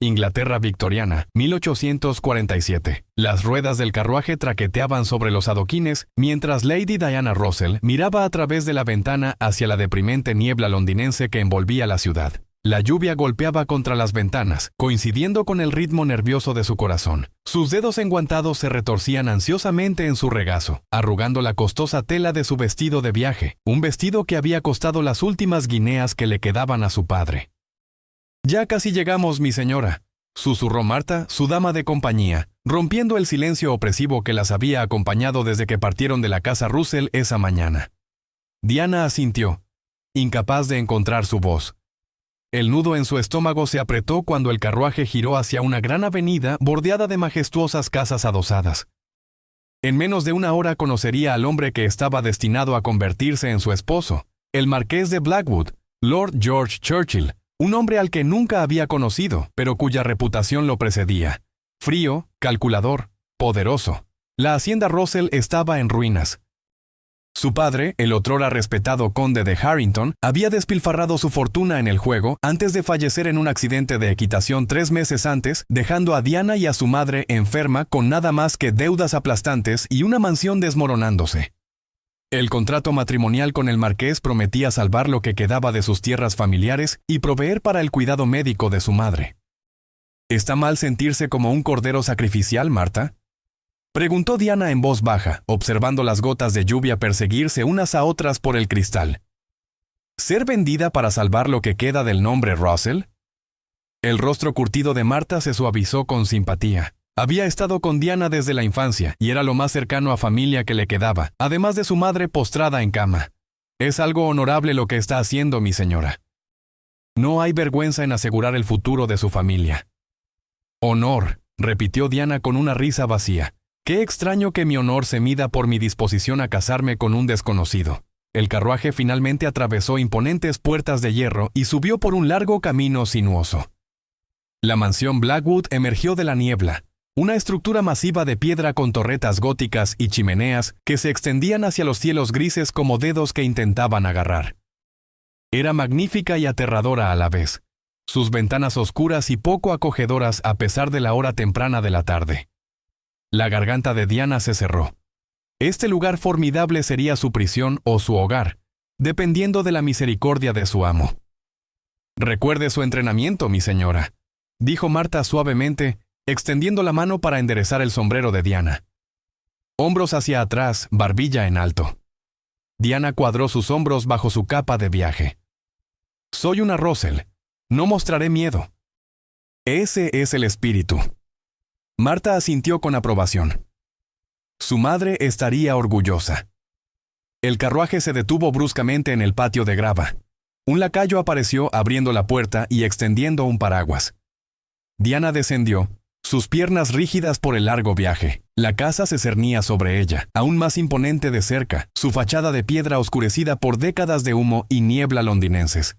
Inglaterra victoriana, 1847. Las ruedas del carruaje traqueteaban sobre los adoquines, mientras Lady Diana Russell miraba a través de la ventana hacia la deprimente niebla londinense que envolvía la ciudad. La lluvia golpeaba contra las ventanas, coincidiendo con el ritmo nervioso de su corazón. Sus dedos enguantados se retorcían ansiosamente en su regazo, arrugando la costosa tela de su vestido de viaje, un vestido que había costado las últimas guineas que le quedaban a su padre. «Ya casi llegamos, mi señora», susurró Marta, su dama de compañía, rompiendo el silencio opresivo que las había acompañado desde que partieron de la casa Russell esa mañana. Diana asintió, incapaz de encontrar su voz. El nudo en su estómago se apretó cuando el carruaje giró hacia una gran avenida bordeada de majestuosas casas adosadas. En menos de una hora conocería al hombre que estaba destinado a convertirse en su esposo, el marqués de Blackwood, Lord George Churchill, un hombre al que nunca había conocido, pero cuya reputación lo precedía. Frío, calculador, poderoso. La hacienda Russell estaba en ruinas. Su padre, el otrora respetado conde de Harrington, había despilfarrado su fortuna en el juego antes de fallecer en un accidente de equitación 3 meses antes, dejando a Diana y a su madre enferma con nada más que deudas aplastantes y una mansión desmoronándose. El contrato matrimonial con el marqués prometía salvar lo que quedaba de sus tierras familiares y proveer para el cuidado médico de su madre. ¿Está mal sentirse como un cordero sacrificial, Marta?, preguntó Diana en voz baja, observando las gotas de lluvia perseguirse unas a otras por el cristal. ¿Ser vendida para salvar lo que queda del nombre Russell? El rostro curtido de Marta se suavizó con simpatía. Había estado con Diana desde la infancia y era lo más cercano a familia que le quedaba, además de su madre postrada en cama. Es algo honorable lo que está haciendo, mi señora. No hay vergüenza en asegurar el futuro de su familia. Honor, repitió Diana con una risa vacía. Qué extraño que mi honor se mida por mi disposición a casarme con un desconocido. El carruaje finalmente atravesó imponentes puertas de hierro y subió por un largo camino sinuoso. La mansión Blackwood emergió de la niebla, una estructura masiva de piedra con torretas góticas y chimeneas que se extendían hacia los cielos grises como dedos que intentaban agarrar. Era magnífica y aterradora a la vez, sus ventanas oscuras y poco acogedoras a pesar de la hora temprana de la tarde. La garganta de Diana se cerró. Este lugar formidable sería su prisión o su hogar, dependiendo de la misericordia de su amo. «Recuerde su entrenamiento, mi señora», dijo Marta suavemente, extendiendo la mano para enderezar el sombrero de Diana. Hombros hacia atrás, barbilla en alto. Diana cuadró sus hombros bajo su capa de viaje. «Soy una Russell. No mostraré miedo. Ese es el espíritu». Marta asintió con aprobación. Su madre estaría orgullosa. El carruaje se detuvo bruscamente en el patio de grava. Un lacayo apareció abriendo la puerta y extendiendo un paraguas. Diana descendió, sus piernas rígidas por el largo viaje. La casa se cernía sobre ella, aún más imponente de cerca, su fachada de piedra oscurecida por décadas de humo y niebla londinenses.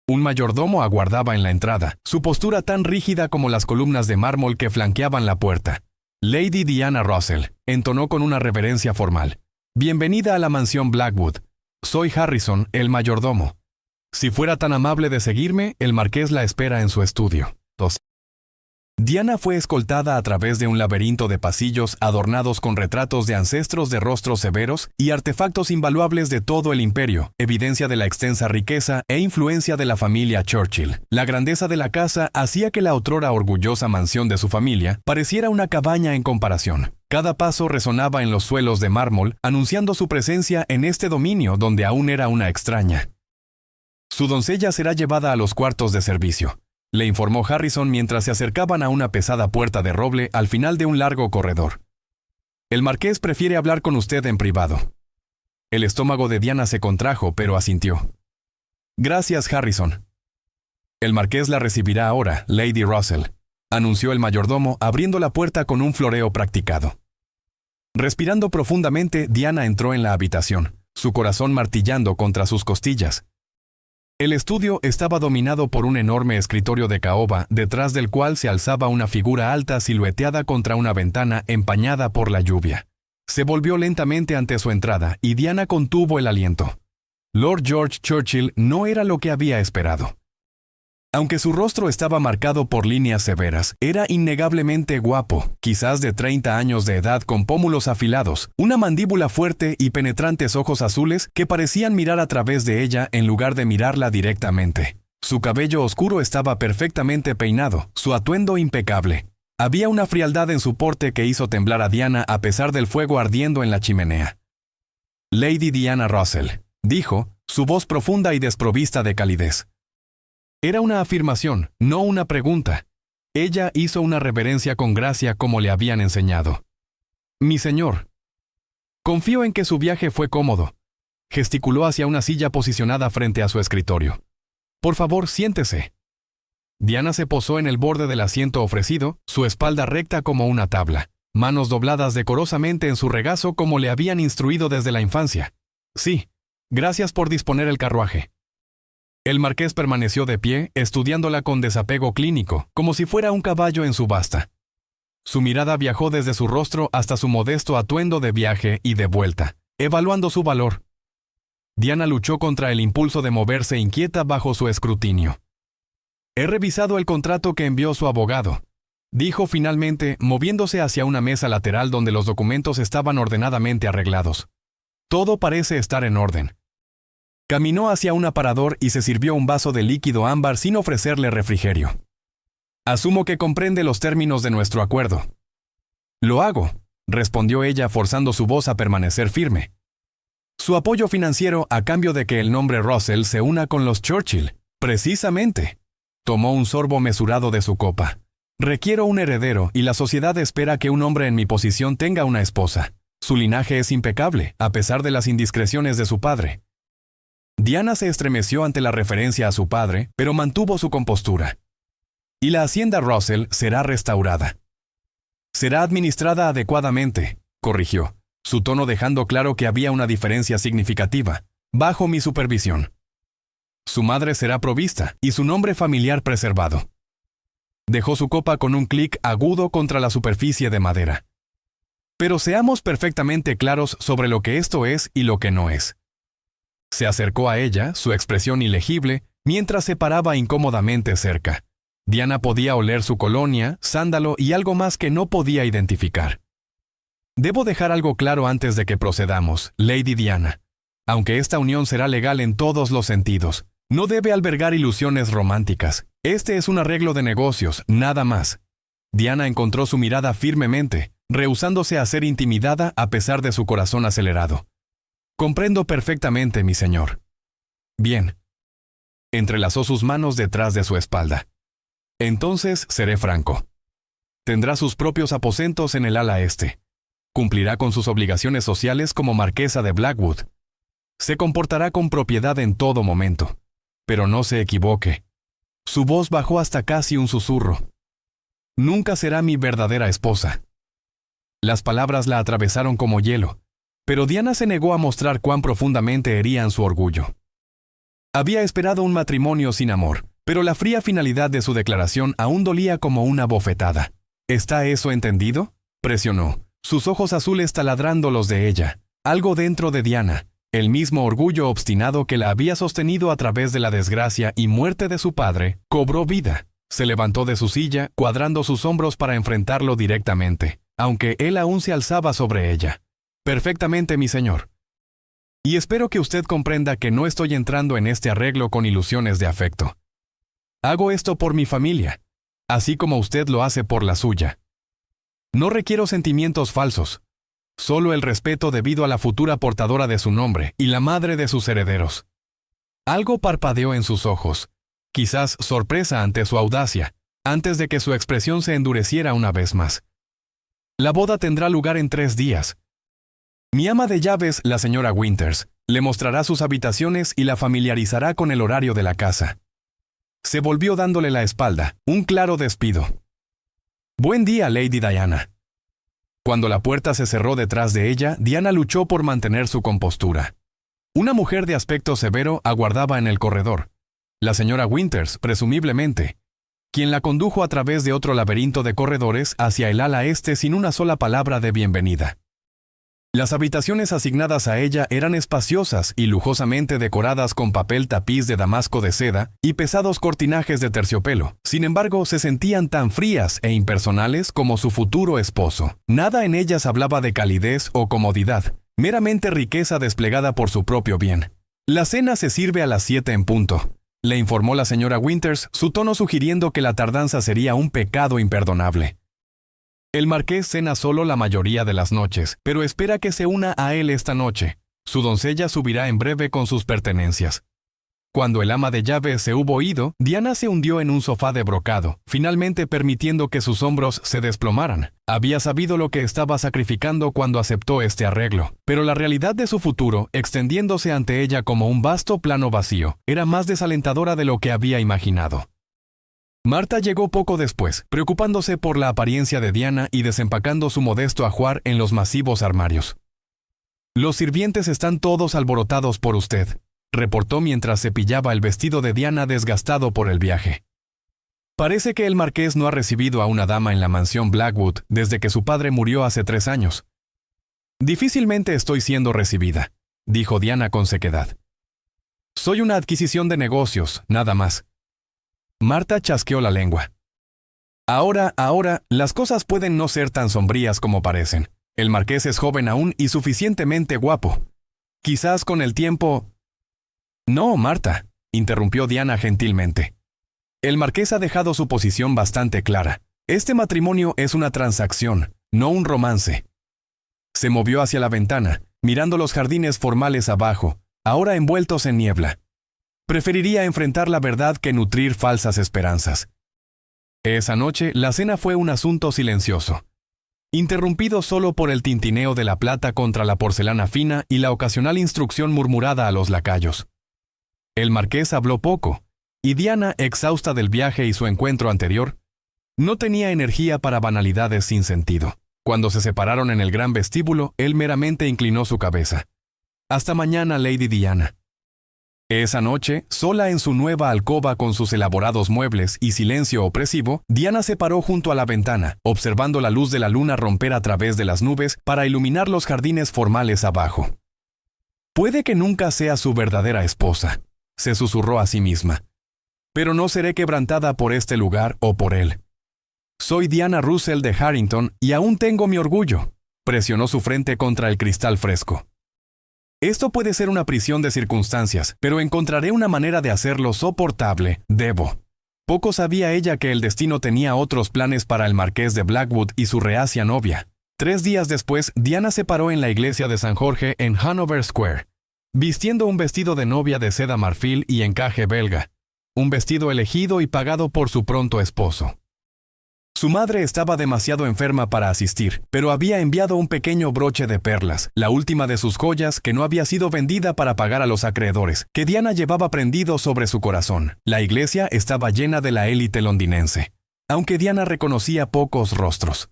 Un mayordomo aguardaba en la entrada, su postura tan rígida como las columnas de mármol que flanqueaban la puerta. «Lady Diana Russell», entonó con una reverencia formal. «Bienvenida a la mansión Blackwood. Soy Harrison, el mayordomo. Si fuera tan amable de seguirme, el marqués la espera en su estudio». Diana fue escoltada a través de un laberinto de pasillos adornados con retratos de ancestros de rostros severos y artefactos invaluables de todo el imperio, evidencia de la extensa riqueza e influencia de la familia Churchill. La grandeza de la casa hacía que la otrora orgullosa mansión de su familia pareciera una cabaña en comparación. Cada paso resonaba en los suelos de mármol, anunciando su presencia en este dominio donde aún era una extraña. «Su doncella será llevada a los cuartos de servicio», le informó Harrison mientras se acercaban a una pesada puerta de roble al final de un largo corredor. «El marqués prefiere hablar con usted en privado». El estómago de Diana se contrajo, pero asintió. «Gracias, Harrison». «El marqués la recibirá ahora, Lady Russell», anunció el mayordomo, abriendo la puerta con un floreo practicado. Respirando profundamente, Diana entró en la habitación, su corazón martillando contra sus costillas. El estudio estaba dominado por un enorme escritorio de caoba, detrás del cual se alzaba una figura alta silueteada contra una ventana empañada por la lluvia. Se volvió lentamente ante su entrada y Diana contuvo el aliento. Lord George Churchill no era lo que había esperado. Aunque su rostro estaba marcado por líneas severas, era innegablemente guapo, quizás de 30 años de edad con pómulos afilados, una mandíbula fuerte y penetrantes ojos azules que parecían mirar a través de ella en lugar de mirarla directamente. Su cabello oscuro estaba perfectamente peinado, su atuendo impecable. Había una frialdad en su porte que hizo temblar a Diana a pesar del fuego ardiendo en la chimenea. Lady Diana Russell, dijo, su voz profunda y desprovista de calidez. Era una afirmación, no una pregunta. Ella hizo una reverencia con gracia como le habían enseñado. Mi señor. Confío en que su viaje fue cómodo. Gesticuló hacia una silla posicionada frente a su escritorio. Por favor, siéntese. Diana se posó en el borde del asiento ofrecido, su espalda recta como una tabla, manos dobladas decorosamente en su regazo como le habían instruido desde la infancia. Sí, gracias por disponer el carruaje. El marqués permaneció de pie, estudiándola con desapego clínico, como si fuera un caballo en subasta. Su mirada viajó desde su rostro hasta su modesto atuendo de viaje y de vuelta, evaluando su valor. Diana luchó contra el impulso de moverse inquieta bajo su escrutinio. He revisado el contrato que envió su abogado, dijo finalmente, moviéndose hacia una mesa lateral donde los documentos estaban ordenadamente arreglados. Todo parece estar en orden. Caminó hacia un aparador y se sirvió un vaso de líquido ámbar sin ofrecerle refrigerio. Asumo que comprende los términos de nuestro acuerdo. Lo hago, respondió ella forzando su voz a permanecer firme. Su apoyo financiero a cambio de que el nombre Russell se una con los Churchill. Precisamente. Tomó un sorbo mesurado de su copa. Requiero un heredero y la sociedad espera que un hombre en mi posición tenga una esposa. Su linaje es impecable, a pesar de las indiscreciones de su padre. Diana se estremeció ante la referencia a su padre, pero mantuvo su compostura. Y la hacienda Russell será restaurada. Será administrada adecuadamente, corrigió, su tono dejando claro que había una diferencia significativa, bajo mi supervisión. Su madre será provista y su nombre familiar preservado. Dejó su copa con un clic agudo contra la superficie de madera. Pero seamos perfectamente claros sobre lo que esto es y lo que no es. Se acercó a ella, su expresión ilegible, mientras se paraba incómodamente cerca. Diana podía oler su colonia, sándalo y algo más que no podía identificar. Debo dejar algo claro antes de que procedamos, Lady Diana. Aunque esta unión será legal en todos los sentidos, no debe albergar ilusiones románticas. Este es un arreglo de negocios, nada más. Diana encontró su mirada firmemente, rehusándose a ser intimidada a pesar de su corazón acelerado. Comprendo perfectamente, mi señor. Bien. Entrelazó sus manos detrás de su espalda. Entonces seré franco. Tendrá sus propios aposentos en el ala este. Cumplirá con sus obligaciones sociales como marquesa de Blackwood. Se comportará con propiedad en todo momento. Pero no se equivoque. Su voz bajó hasta casi un susurro. Nunca será mi verdadera esposa. Las palabras la atravesaron como hielo. Pero Diana se negó a mostrar cuán profundamente herían su orgullo. Había esperado un matrimonio sin amor, pero la fría finalidad de su declaración aún dolía como una bofetada. ¿Está eso entendido?, presionó, sus ojos azules taladrando los de ella. Algo dentro de Diana, el mismo orgullo obstinado que la había sostenido a través de la desgracia y muerte de su padre, cobró vida. Se levantó de su silla, cuadrando sus hombros para enfrentarlo directamente, aunque él aún se alzaba sobre ella. Perfectamente, mi señor. Y espero que usted comprenda que no estoy entrando en este arreglo con ilusiones de afecto. Hago esto por mi familia, así como usted lo hace por la suya. No requiero sentimientos falsos, solo el respeto debido a la futura portadora de su nombre y la madre de sus herederos. Algo parpadeó en sus ojos, quizás sorpresa ante su audacia, antes de que su expresión se endureciera una vez más. La boda tendrá lugar en 3 días. Mi ama de llaves, la señora Winters, le mostrará sus habitaciones y la familiarizará con el horario de la casa. Se volvió dándole la espalda, un claro despido. Buen día, Lady Diana. Cuando la puerta se cerró detrás de ella, Diana luchó por mantener su compostura. Una mujer de aspecto severo aguardaba en el corredor. La señora Winters, presumiblemente, quien la condujo a través de otro laberinto de corredores hacia el ala este sin una sola palabra de bienvenida. Las habitaciones asignadas a ella eran espaciosas y lujosamente decoradas con papel tapiz de damasco de seda y pesados cortinajes de terciopelo. Sin embargo, se sentían tan frías e impersonales como su futuro esposo. Nada en ellas hablaba de calidez o comodidad, meramente riqueza desplegada por su propio bien. La cena se sirve a las 7 en punto, le informó la señora Winters, su tono sugiriendo que la tardanza sería un pecado imperdonable. El marqués cena solo la mayoría de las noches, pero espera que se una a él esta noche. Su doncella subirá en breve con sus pertenencias. Cuando el ama de llaves se hubo ido, Diana se hundió en un sofá de brocado, finalmente permitiendo que sus hombros se desplomaran. Había sabido lo que estaba sacrificando cuando aceptó este arreglo, pero la realidad de su futuro, extendiéndose ante ella como un vasto plano vacío, era más desalentadora de lo que había imaginado. Marta llegó poco después, preocupándose por la apariencia de Diana y desempacando su modesto ajuar en los masivos armarios. «Los sirvientes están todos alborotados por usted», reportó mientras cepillaba el vestido de Diana desgastado por el viaje. «Parece que el marqués no ha recibido a una dama en la mansión Blackwood desde que su padre murió hace 3 años. Difícilmente estoy siendo recibida», dijo Diana con sequedad. «Soy una adquisición de negocios, nada más». Marta chasqueó la lengua. Ahora, las cosas pueden no ser tan sombrías como parecen. El marqués es joven aún y suficientemente guapo. Quizás con el tiempo... No, Marta, interrumpió Diana gentilmente. El marqués ha dejado su posición bastante clara. Este matrimonio es una transacción, no un romance. Se movió hacia la ventana, mirando los jardines formales abajo, ahora envueltos en niebla. Preferiría enfrentar la verdad que nutrir falsas esperanzas. Esa noche, la cena fue un asunto silencioso, interrumpido solo por el tintineo de la plata contra la porcelana fina y la ocasional instrucción murmurada a los lacayos. El marqués habló poco, y Diana, exhausta del viaje y su encuentro anterior, no tenía energía para banalidades sin sentido. Cuando se separaron en el gran vestíbulo, él meramente inclinó su cabeza. «Hasta mañana, Lady Diana». Esa noche, sola en su nueva alcoba con sus elaborados muebles y silencio opresivo, Diana se paró junto a la ventana, observando la luz de la luna romper a través de las nubes para iluminar los jardines formales abajo. «Puede que nunca sea su verdadera esposa», se susurró a sí misma. «Pero no seré quebrantada por este lugar o por él. Soy Diana Russell de Harrington y aún tengo mi orgullo», presionó su frente contra el cristal fresco. «Esto puede ser una prisión de circunstancias, pero encontraré una manera de hacerlo soportable, debo». Poco sabía ella que el destino tenía otros planes para el marqués de Blackwood y su reacia novia. 3 días después, Diana se paró en la iglesia de San Jorge en Hanover Square, vistiendo un vestido de novia de seda marfil y encaje belga, un vestido elegido y pagado por su pronto esposo. Su madre estaba demasiado enferma para asistir, pero había enviado un pequeño broche de perlas, la última de sus joyas que no había sido vendida para pagar a los acreedores, que Diana llevaba prendido sobre su corazón. La iglesia estaba llena de la élite londinense, aunque Diana reconocía pocos rostros.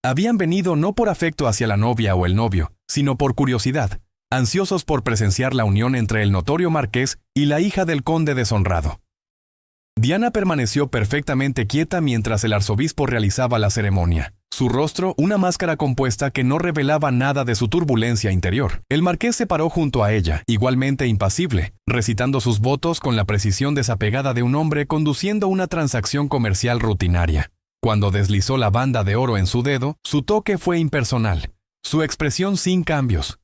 Habían venido no por afecto hacia la novia o el novio, sino por curiosidad, ansiosos por presenciar la unión entre el notorio marqués y la hija del conde deshonrado. Diana permaneció perfectamente quieta mientras el arzobispo realizaba la ceremonia. Su rostro, una máscara compuesta que no revelaba nada de su turbulencia interior. El marqués se paró junto a ella, igualmente impasible, recitando sus votos con la precisión desapegada de un hombre conduciendo una transacción comercial rutinaria. Cuando deslizó la banda de oro en su dedo, su toque fue impersonal, su expresión sin cambios.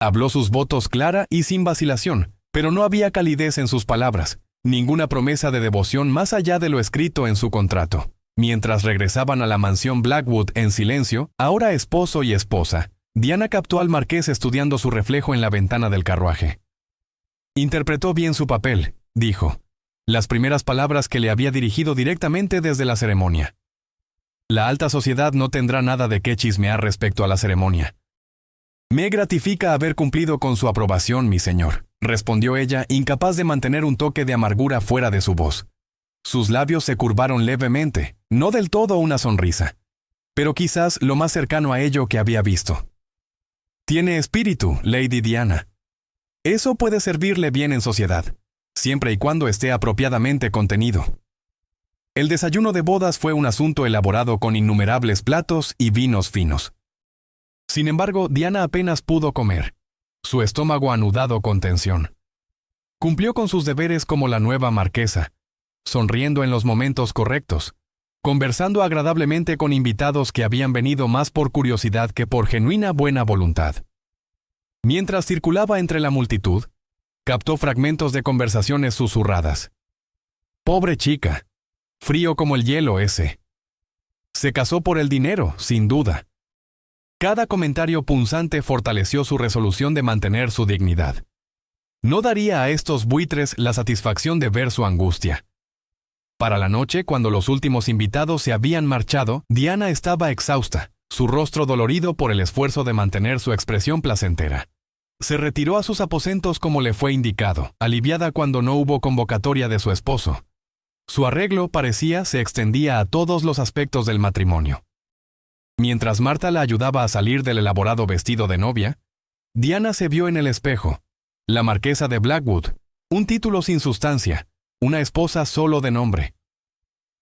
Habló sus votos clara y sin vacilación, pero no había calidez en sus palabras. Ninguna promesa de devoción más allá de lo escrito en su contrato. Mientras regresaban a la mansión Blackwood en silencio, ahora esposo y esposa, Diana captó al marqués estudiando su reflejo en la ventana del carruaje. «Interpretó bien su papel», dijo, las primeras palabras que le había dirigido directamente desde la ceremonia. «La alta sociedad no tendrá nada de qué chismear respecto a la ceremonia». «Me gratifica haber cumplido con su aprobación, mi señor», respondió ella, incapaz de mantener un toque de amargura fuera de su voz. Sus labios se curvaron levemente, no del todo una sonrisa, pero quizás lo más cercano a ello que había visto. «Tiene espíritu, Lady Diana. Eso puede servirle bien en sociedad, siempre y cuando esté apropiadamente contenido». El desayuno de bodas fue un asunto elaborado con innumerables platos y vinos finos. Sin embargo, Diana apenas pudo comer, su estómago anudado con tensión. Cumplió con sus deberes como la nueva marquesa, sonriendo en los momentos correctos, conversando agradablemente con invitados que habían venido más por curiosidad que por genuina buena voluntad. Mientras circulaba entre la multitud, captó fragmentos de conversaciones susurradas. Pobre chica, frío como el hielo ese. Se casó por el dinero, sin duda. Cada comentario punzante fortaleció su resolución de mantener su dignidad. No daría a estos buitres la satisfacción de ver su angustia. Para la noche, cuando los últimos invitados se habían marchado, Diana estaba exhausta, su rostro dolorido por el esfuerzo de mantener su expresión placentera. Se retiró a sus aposentos como le fue indicado, aliviada cuando no hubo convocatoria de su esposo. Su arreglo, parecía, se extendía a todos los aspectos del matrimonio. Mientras Marta la ayudaba a salir del elaborado vestido de novia, Diana se vio en el espejo. La marquesa de Blackwood, un título sin sustancia, una esposa solo de nombre.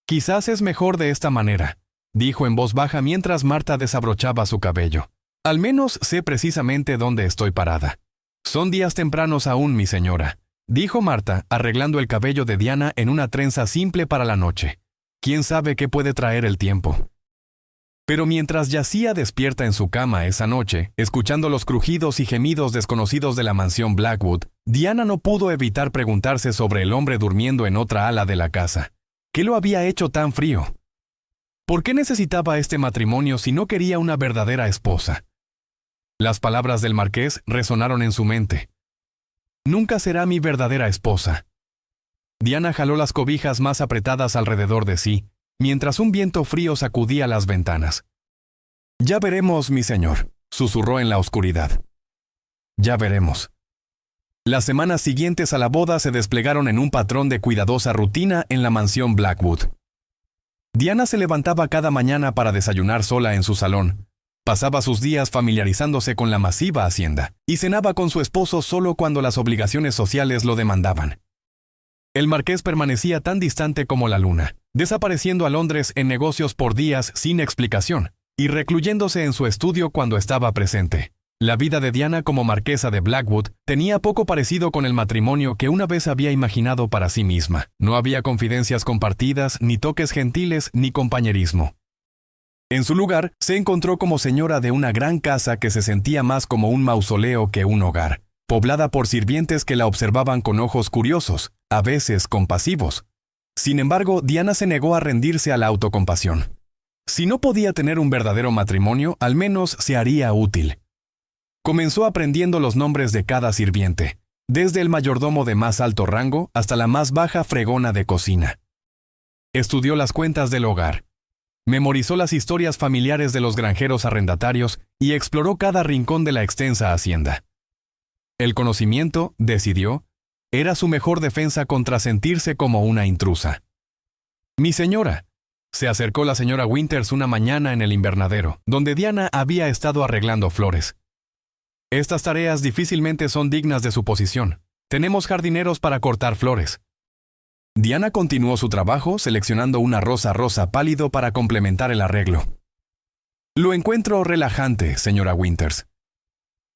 Quizás es mejor de esta manera, dijo en voz baja mientras Marta desabrochaba su cabello. Al menos sé precisamente dónde estoy parada. Son días tempranos aún, mi señora, dijo Marta, arreglando el cabello de Diana en una trenza simple para la noche. ¿Quién sabe qué puede traer el tiempo? Pero mientras yacía despierta en su cama esa noche, escuchando los crujidos y gemidos desconocidos de la mansión Blackwood, Diana no pudo evitar preguntarse sobre el hombre durmiendo en otra ala de la casa. ¿Qué lo había hecho tan frío? ¿Por qué necesitaba este matrimonio si no quería una verdadera esposa? Las palabras del marqués resonaron en su mente. Nunca será mi verdadera esposa. Diana jaló las cobijas más apretadas alrededor de sí, mientras un viento frío sacudía las ventanas. Ya veremos, mi señor, susurró en la oscuridad. Ya veremos. Las semanas siguientes a la boda se desplegaron en un patrón de cuidadosa rutina en la mansión Blackwood. Diana se levantaba cada mañana para desayunar sola en su salón. Pasaba sus días familiarizándose con la masiva hacienda, y cenaba con su esposo solo cuando las obligaciones sociales lo demandaban. El marqués permanecía tan distante como la luna, desapareciendo a Londres en negocios por días sin explicación, y recluyéndose en su estudio cuando estaba presente. La vida de Diana como marquesa de Blackwood tenía poco parecido con el matrimonio que una vez había imaginado para sí misma. No había confidencias compartidas, ni toques gentiles, ni compañerismo. En su lugar, se encontró como señora de una gran casa que se sentía más como un mausoleo que un hogar, poblada por sirvientes que la observaban con ojos curiosos, a veces compasivos. Sin embargo, Diana se negó a rendirse a la autocompasión. Si no podía tener un verdadero matrimonio, al menos se haría útil. Comenzó aprendiendo los nombres de cada sirviente, desde el mayordomo de más alto rango hasta la más baja fregona de cocina. Estudió las cuentas del hogar. Memorizó las historias familiares de los granjeros arrendatarios y exploró cada rincón de la extensa hacienda. El conocimiento, decidió, era su mejor defensa contra sentirse como una intrusa. «Mi señora», se acercó la señora Winters una mañana en el invernadero, donde Diana había estado arreglando flores. «Estas tareas difícilmente son dignas de su posición. Tenemos jardineros para cortar flores». Diana continuó su trabajo seleccionando una rosa pálido para complementar el arreglo. «Lo encuentro relajante, señora Winters.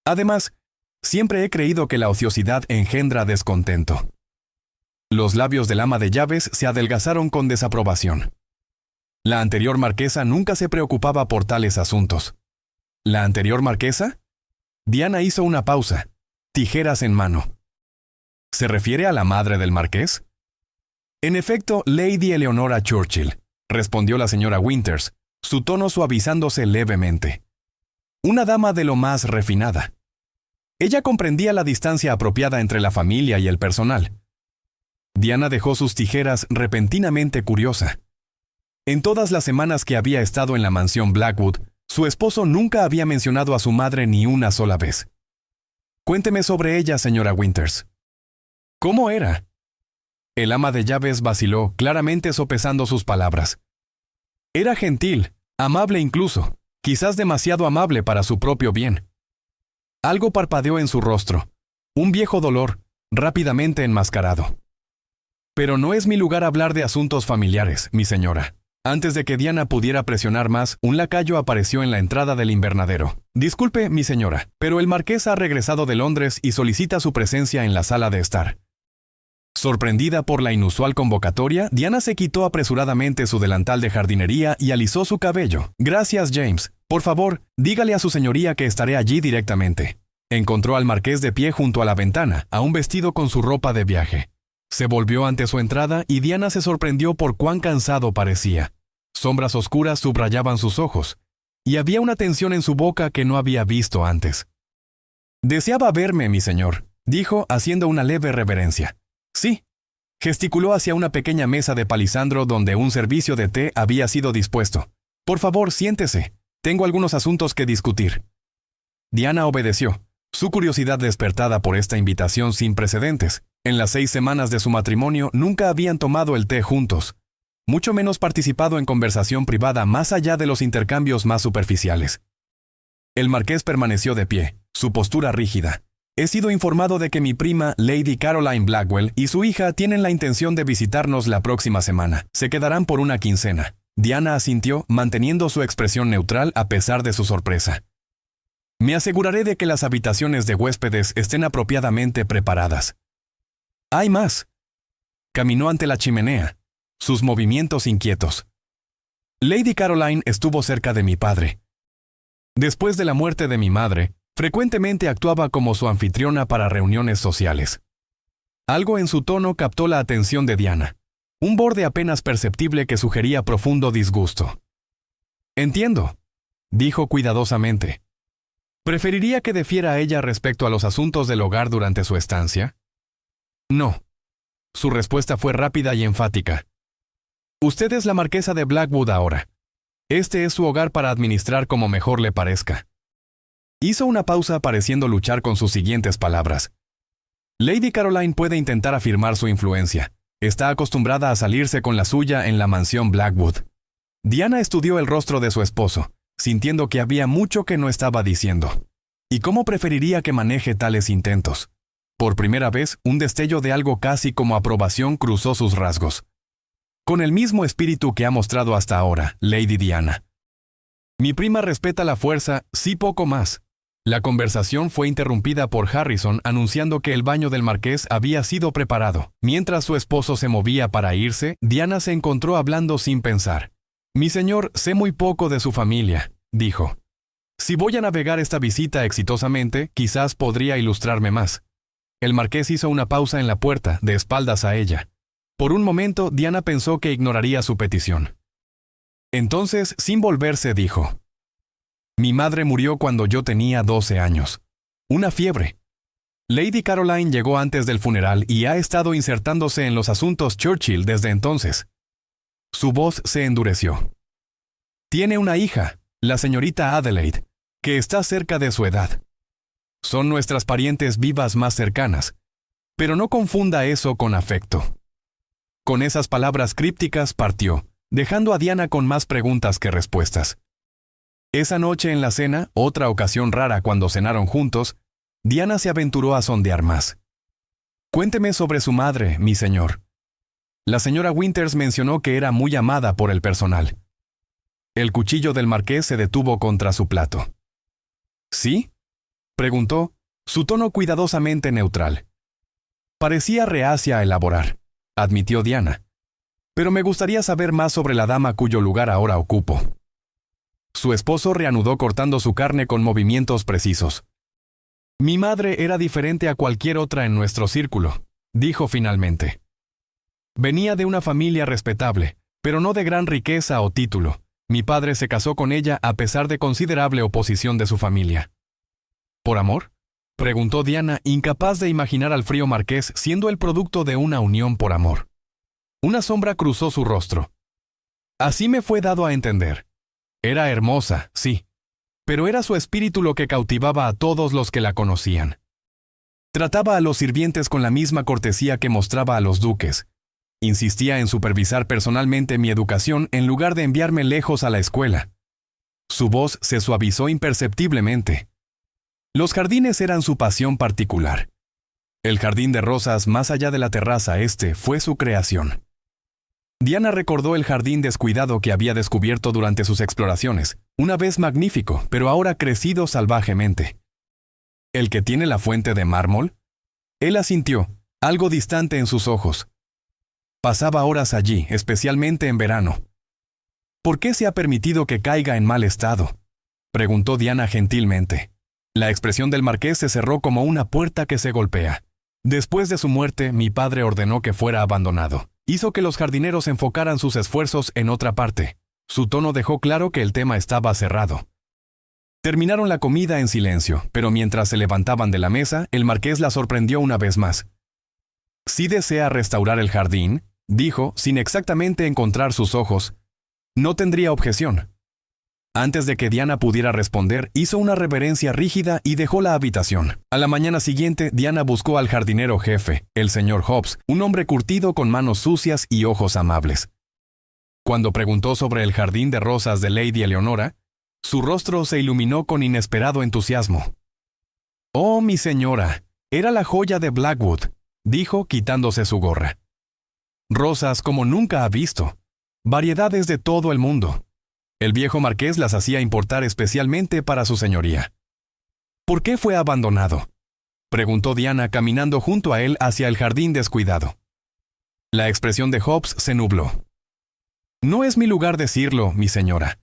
Además, siempre he creído que la ociosidad engendra descontento». Los labios del ama de llaves se adelgazaron con desaprobación. La anterior marquesa nunca se preocupaba por tales asuntos. ¿La anterior marquesa? Diana hizo una pausa, tijeras en mano. ¿Se refiere a la madre del marqués? En efecto, Lady Eleonora Churchill, respondió la señora Winters, su tono suavizándose levemente. Una dama de lo más refinada. Ella comprendía la distancia apropiada entre la familia y el personal. Diana dejó sus tijeras repentinamente curiosa. En todas las semanas que había estado en la mansión Blackwood, su esposo nunca había mencionado a su madre ni una sola vez. Cuénteme sobre ella, señora Winters. ¿Cómo era? El ama de llaves vaciló, claramente sopesando sus palabras. Era gentil, amable incluso, quizás demasiado amable para su propio bien. Algo parpadeó en su rostro, un viejo dolor, rápidamente enmascarado. Pero no es mi lugar hablar de asuntos familiares, mi señora. Antes de que Diana pudiera presionar más, un lacayo apareció en la entrada del invernadero. «Disculpe, mi señora, pero el marqués ha regresado de Londres y solicita su presencia en la sala de estar». Sorprendida por la inusual convocatoria, Diana se quitó apresuradamente su delantal de jardinería y alisó su cabello. «Gracias, James. Por favor, dígale a su señoría que estaré allí directamente». Encontró al marqués de pie junto a la ventana, aún vestido con su ropa de viaje. Se volvió ante su entrada y Diana se sorprendió por cuán cansado parecía. Sombras oscuras subrayaban sus ojos, y había una tensión en su boca que no había visto antes. «Deseaba verme, mi señor», dijo, haciendo una leve reverencia. «Sí». Gesticuló hacia una pequeña mesa de palisandro donde un servicio de té había sido dispuesto. «Por favor, siéntese. Tengo algunos asuntos que discutir». Diana obedeció, su curiosidad despertada por esta invitación sin precedentes. En las 6 semanas de su matrimonio nunca habían tomado el té juntos, mucho menos participado en conversación privada más allá de los intercambios más superficiales. El marqués permaneció de pie, su postura rígida. «He sido informado de que mi prima, Lady Caroline Blackwell, y su hija tienen la intención de visitarnos la próxima semana. Se quedarán por una quincena». Diana asintió, manteniendo su expresión neutral a pesar de su sorpresa. «Me aseguraré de que las habitaciones de huéspedes estén apropiadamente preparadas». «Hay más». Caminó ante la chimenea, sus movimientos inquietos. «Lady Caroline estuvo cerca de mi padre. Después de la muerte de mi madre, frecuentemente actuaba como su anfitriona para reuniones sociales». Algo en su tono captó la atención de Diana, un borde apenas perceptible que sugería profundo disgusto. «Entiendo», dijo cuidadosamente. «¿Preferiría que defiera a ella respecto a los asuntos del hogar durante su estancia?» «No». Su respuesta fue rápida y enfática. «Usted es la marquesa de Blackwood ahora. Este es su hogar para administrar como mejor le parezca». Hizo una pausa pareciendo luchar con sus siguientes palabras. «Lady Caroline puede intentar afirmar su influencia. Está acostumbrada a salirse con la suya en la mansión Blackwood». Diana estudió el rostro de su esposo, sintiendo que había mucho que no estaba diciendo. ¿Y cómo preferiría que maneje tales intentos? Por primera vez, un destello de algo casi como aprobación cruzó sus rasgos. «Con el mismo espíritu que ha mostrado hasta ahora, Lady Diana». «Mi prima respeta la fuerza, sí poco más». La conversación fue interrumpida por Harrison anunciando que el baño del marqués había sido preparado. Mientras su esposo se movía para irse, Diana se encontró hablando sin pensar. «Mi señor, sé muy poco de su familia», dijo. «Si voy a navegar esta visita exitosamente, quizás podría ilustrarme más». El marqués hizo una pausa en la puerta, de espaldas a ella. Por un momento, Diana pensó que ignoraría su petición. Entonces, sin volverse, dijo: «Mi madre murió cuando yo tenía 12 años. Una fiebre. Lady Caroline llegó antes del funeral y ha estado insertándose en los asuntos Churchill desde entonces». Su voz se endureció. «Tiene una hija, la señorita Adelaide, que está cerca de su edad. Son nuestras parientes vivas más cercanas. Pero no confunda eso con afecto». Con esas palabras crípticas partió, dejando a Diana con más preguntas que respuestas. Esa noche en la cena, otra ocasión rara cuando cenaron juntos, Diana se aventuró a sondear más. «Cuénteme sobre su madre, mi señor». La señora Winters mencionó que era muy amada por el personal. El cuchillo del marqués se detuvo contra su plato. «¿Sí?», preguntó, su tono cuidadosamente neutral. «Parecía reacia a elaborar», admitió Diana. «Pero me gustaría saber más sobre la dama cuyo lugar ahora ocupo». Su esposo reanudó cortando su carne con movimientos precisos. «Mi madre era diferente a cualquier otra en nuestro círculo», dijo finalmente. «Venía de una familia respetable, pero no de gran riqueza o título. Mi padre se casó con ella a pesar de considerable oposición de su familia». «¿Por amor?», preguntó Diana, incapaz de imaginar al frío marqués siendo el producto de una unión por amor. Una sombra cruzó su rostro. «Así me fue dado a entender. Era hermosa, sí, pero era su espíritu lo que cautivaba a todos los que la conocían. Trataba a los sirvientes con la misma cortesía que mostraba a los duques. Insistía en supervisar personalmente mi educación en lugar de enviarme lejos a la escuela». Su voz se suavizó imperceptiblemente. Los jardines eran su pasión particular. El jardín de rosas más allá de la terraza este fue su creación. Diana recordó el jardín descuidado que había descubierto durante sus exploraciones, una vez magnífico, pero ahora crecido salvajemente. ¿El que tiene la fuente de mármol? Él asintió, algo distante en sus ojos. Pasaba horas allí, especialmente en verano. ¿Por qué se ha permitido que caiga en mal estado?, preguntó Diana gentilmente. La expresión del marqués se cerró como una puerta que se golpea. Después de su muerte, mi padre ordenó que fuera abandonado. Hizo que los jardineros enfocaran sus esfuerzos en otra parte. Su tono dejó claro que el tema estaba cerrado. Terminaron la comida en silencio, pero mientras se levantaban de la mesa, el marqués la sorprendió una vez más. «¿Sí desea restaurar el jardín?», dijo, sin exactamente encontrar sus ojos. «No tendría objeción». Antes de que Diana pudiera responder, hizo una reverencia rígida y dejó la habitación. A la mañana siguiente, Diana buscó al jardinero jefe, el señor Hobbs, un hombre curtido con manos sucias y ojos amables. Cuando preguntó sobre el jardín de rosas de Lady Eleonora, su rostro se iluminó con inesperado entusiasmo. «Oh, mi señora, era la joya de Blackwood», dijo quitándose su gorra. «Rosas como nunca ha visto. Variedades de todo el mundo. El viejo marqués las hacía importar especialmente para su señoría». «¿Por qué fue abandonado?», preguntó Diana caminando junto a él hacia el jardín descuidado. La expresión de Hobbs se nubló. «No es mi lugar decirlo, mi señora.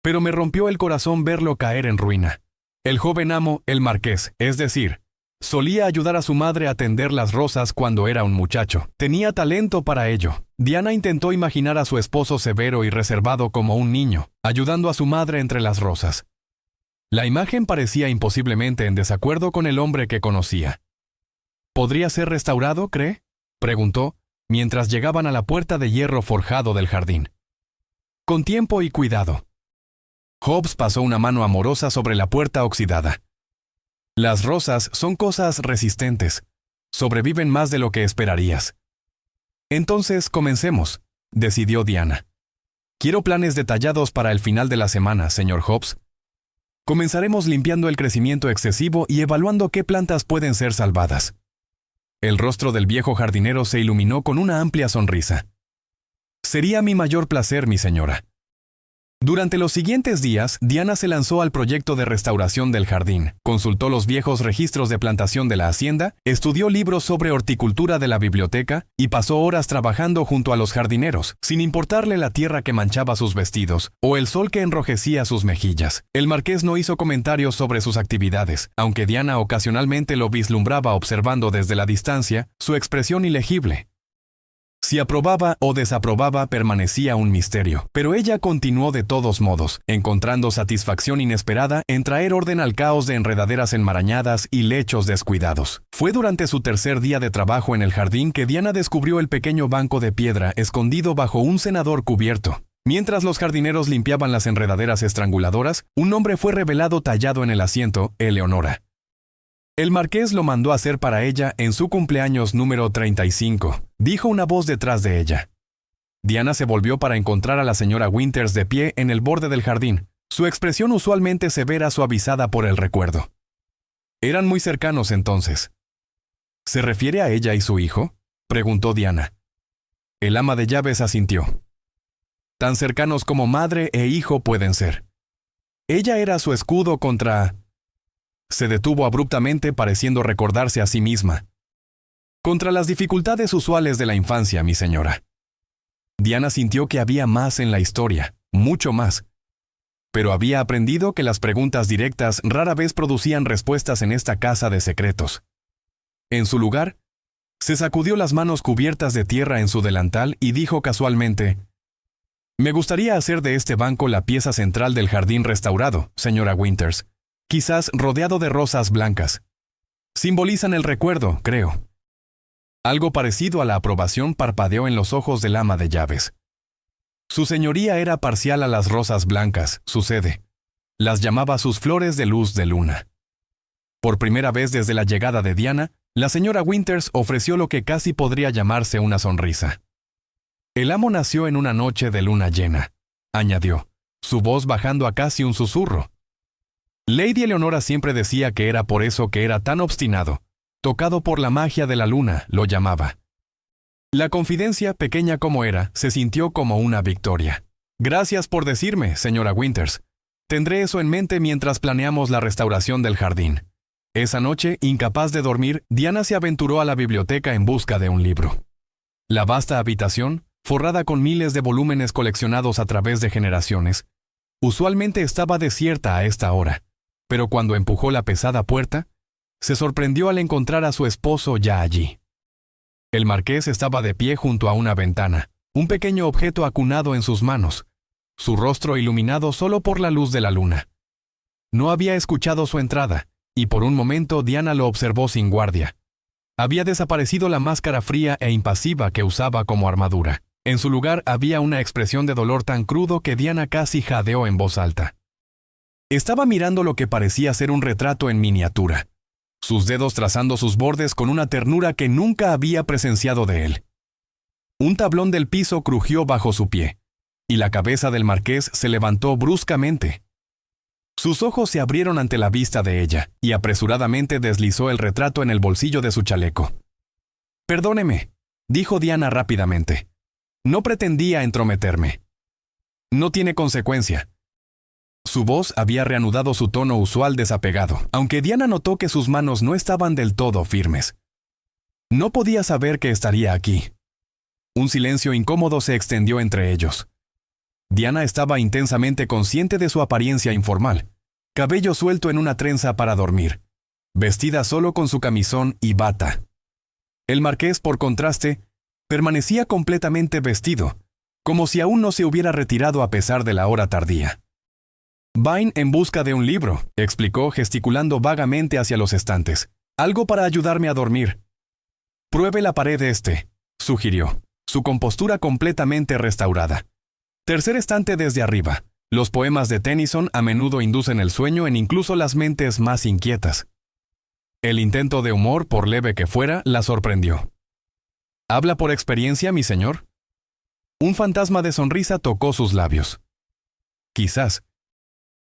Pero me rompió el corazón verlo caer en ruina. El joven amo, el marqués, es decir, solía ayudar a su madre a tender las rosas cuando era un muchacho. Tenía talento para ello». Diana intentó imaginar a su esposo severo y reservado como un niño, ayudando a su madre entre las rosas. La imagen parecía imposiblemente en desacuerdo con el hombre que conocía. «¿Podría ser restaurado, cree?», preguntó, mientras llegaban a la puerta de hierro forjado del jardín. «Con tiempo y cuidado». Hobbs pasó una mano amorosa sobre la puerta oxidada. «Las rosas son cosas resistentes. Sobreviven más de lo que esperarías». «Entonces, comencemos», decidió Diana. «Quiero planes detallados para el final de la semana, señor Hobbs. Comenzaremos limpiando el crecimiento excesivo y evaluando qué plantas pueden ser salvadas». El rostro del viejo jardinero se iluminó con una amplia sonrisa. «Sería mi mayor placer, mi señora». Durante los siguientes días, Diana se lanzó al proyecto de restauración del jardín, consultó los viejos registros de plantación de la hacienda, estudió libros sobre horticultura de la biblioteca y pasó horas trabajando junto a los jardineros, sin importarle la tierra que manchaba sus vestidos o el sol que enrojecía sus mejillas. El marqués no hizo comentarios sobre sus actividades, aunque Diana ocasionalmente lo vislumbraba observando desde la distancia su expresión ilegible. Si aprobaba o desaprobaba permanecía un misterio, pero ella continuó de todos modos, encontrando satisfacción inesperada en traer orden al caos de enredaderas enmarañadas y lechos descuidados. Fue durante su tercer día de trabajo en el jardín que Diana descubrió el pequeño banco de piedra escondido bajo un cenador cubierto. Mientras los jardineros limpiaban las enredaderas estranguladoras, un nombre fue revelado tallado en el asiento: Eleonora. «El marqués lo mandó hacer para ella en su cumpleaños número 35», dijo una voz detrás de ella. Diana se volvió para encontrar a la señora Winters de pie en el borde del jardín, su expresión usualmente severa suavizada por el recuerdo. Eran muy cercanos entonces. «¿Se refiere a ella y su hijo?», preguntó Diana. El ama de llaves asintió. «Tan cercanos como madre e hijo pueden ser. Ella era su escudo contra...» Se detuvo abruptamente, pareciendo recordarse a sí misma. «Contra las dificultades usuales de la infancia, mi señora». Diana sintió que había más en la historia, mucho más. Pero había aprendido que las preguntas directas rara vez producían respuestas en esta casa de secretos. En su lugar, se sacudió las manos cubiertas de tierra en su delantal y dijo casualmente: «Me gustaría hacer de este banco la pieza central del jardín restaurado, señora Winters. Quizás rodeado de rosas blancas. Simbolizan el recuerdo, creo». Algo parecido a la aprobación parpadeó en los ojos del ama de llaves. Su señoría era parcial a las rosas blancas, sucede. Las llamaba sus flores de luz de luna. Por primera vez desde la llegada de Diana, la señora Winters ofreció lo que casi podría llamarse una sonrisa. «El amo nació en una noche de luna llena», añadió, su voz bajando a casi un susurro. Lady Eleonora siempre decía que era por eso que era tan obstinado. Tocado por la magia de la luna, lo llamaba. La confidencia, pequeña como era, se sintió como una victoria. Gracias por decirme, señora Winters. Tendré eso en mente mientras planeamos la restauración del jardín. Esa noche, incapaz de dormir, Diana se aventuró a la biblioteca en busca de un libro. La vasta habitación, forrada con miles de volúmenes coleccionados a través de generaciones, usualmente estaba desierta a esta hora, pero cuando empujó la pesada puerta, se sorprendió al encontrar a su esposo ya allí. El marqués estaba de pie junto a una ventana, un pequeño objeto acunado en sus manos, su rostro iluminado solo por la luz de la luna. No había escuchado su entrada, y por un momento Diana lo observó sin guardia. Había desaparecido la máscara fría e impasiva que usaba como armadura. En su lugar había una expresión de dolor tan crudo que Diana casi jadeó en voz alta. Estaba mirando lo que parecía ser un retrato en miniatura, sus dedos trazando sus bordes con una ternura que nunca había presenciado de él. Un tablón del piso crujió bajo su pie, y la cabeza del marqués se levantó bruscamente. Sus ojos se abrieron ante la vista de ella, y apresuradamente deslizó el retrato en el bolsillo de su chaleco. «Perdóneme», dijo Diana rápidamente. «No pretendía entrometerme». «No tiene consecuencia». Su voz había reanudado su tono usual desapegado, aunque Diana notó que sus manos no estaban del todo firmes. No podía saber que estaría aquí. Un silencio incómodo se extendió entre ellos. Diana estaba intensamente consciente de su apariencia informal, cabello suelto en una trenza para dormir, vestida solo con su camisón y bata. El marqués, por contraste, permanecía completamente vestido, como si aún no se hubiera retirado a pesar de la hora tardía. «Vine en busca de un libro», explicó gesticulando vagamente hacia los estantes. «Algo para ayudarme a dormir». «Pruebe la pared sugirió, su compostura completamente restaurada. Tercer estante desde arriba. Los poemas de Tennyson a menudo inducen el sueño en incluso las mentes más inquietas». El intento de humor, por leve que fuera, la sorprendió. «¿Habla por experiencia, mi señor?» Un fantasma de sonrisa tocó sus labios. «Quizás».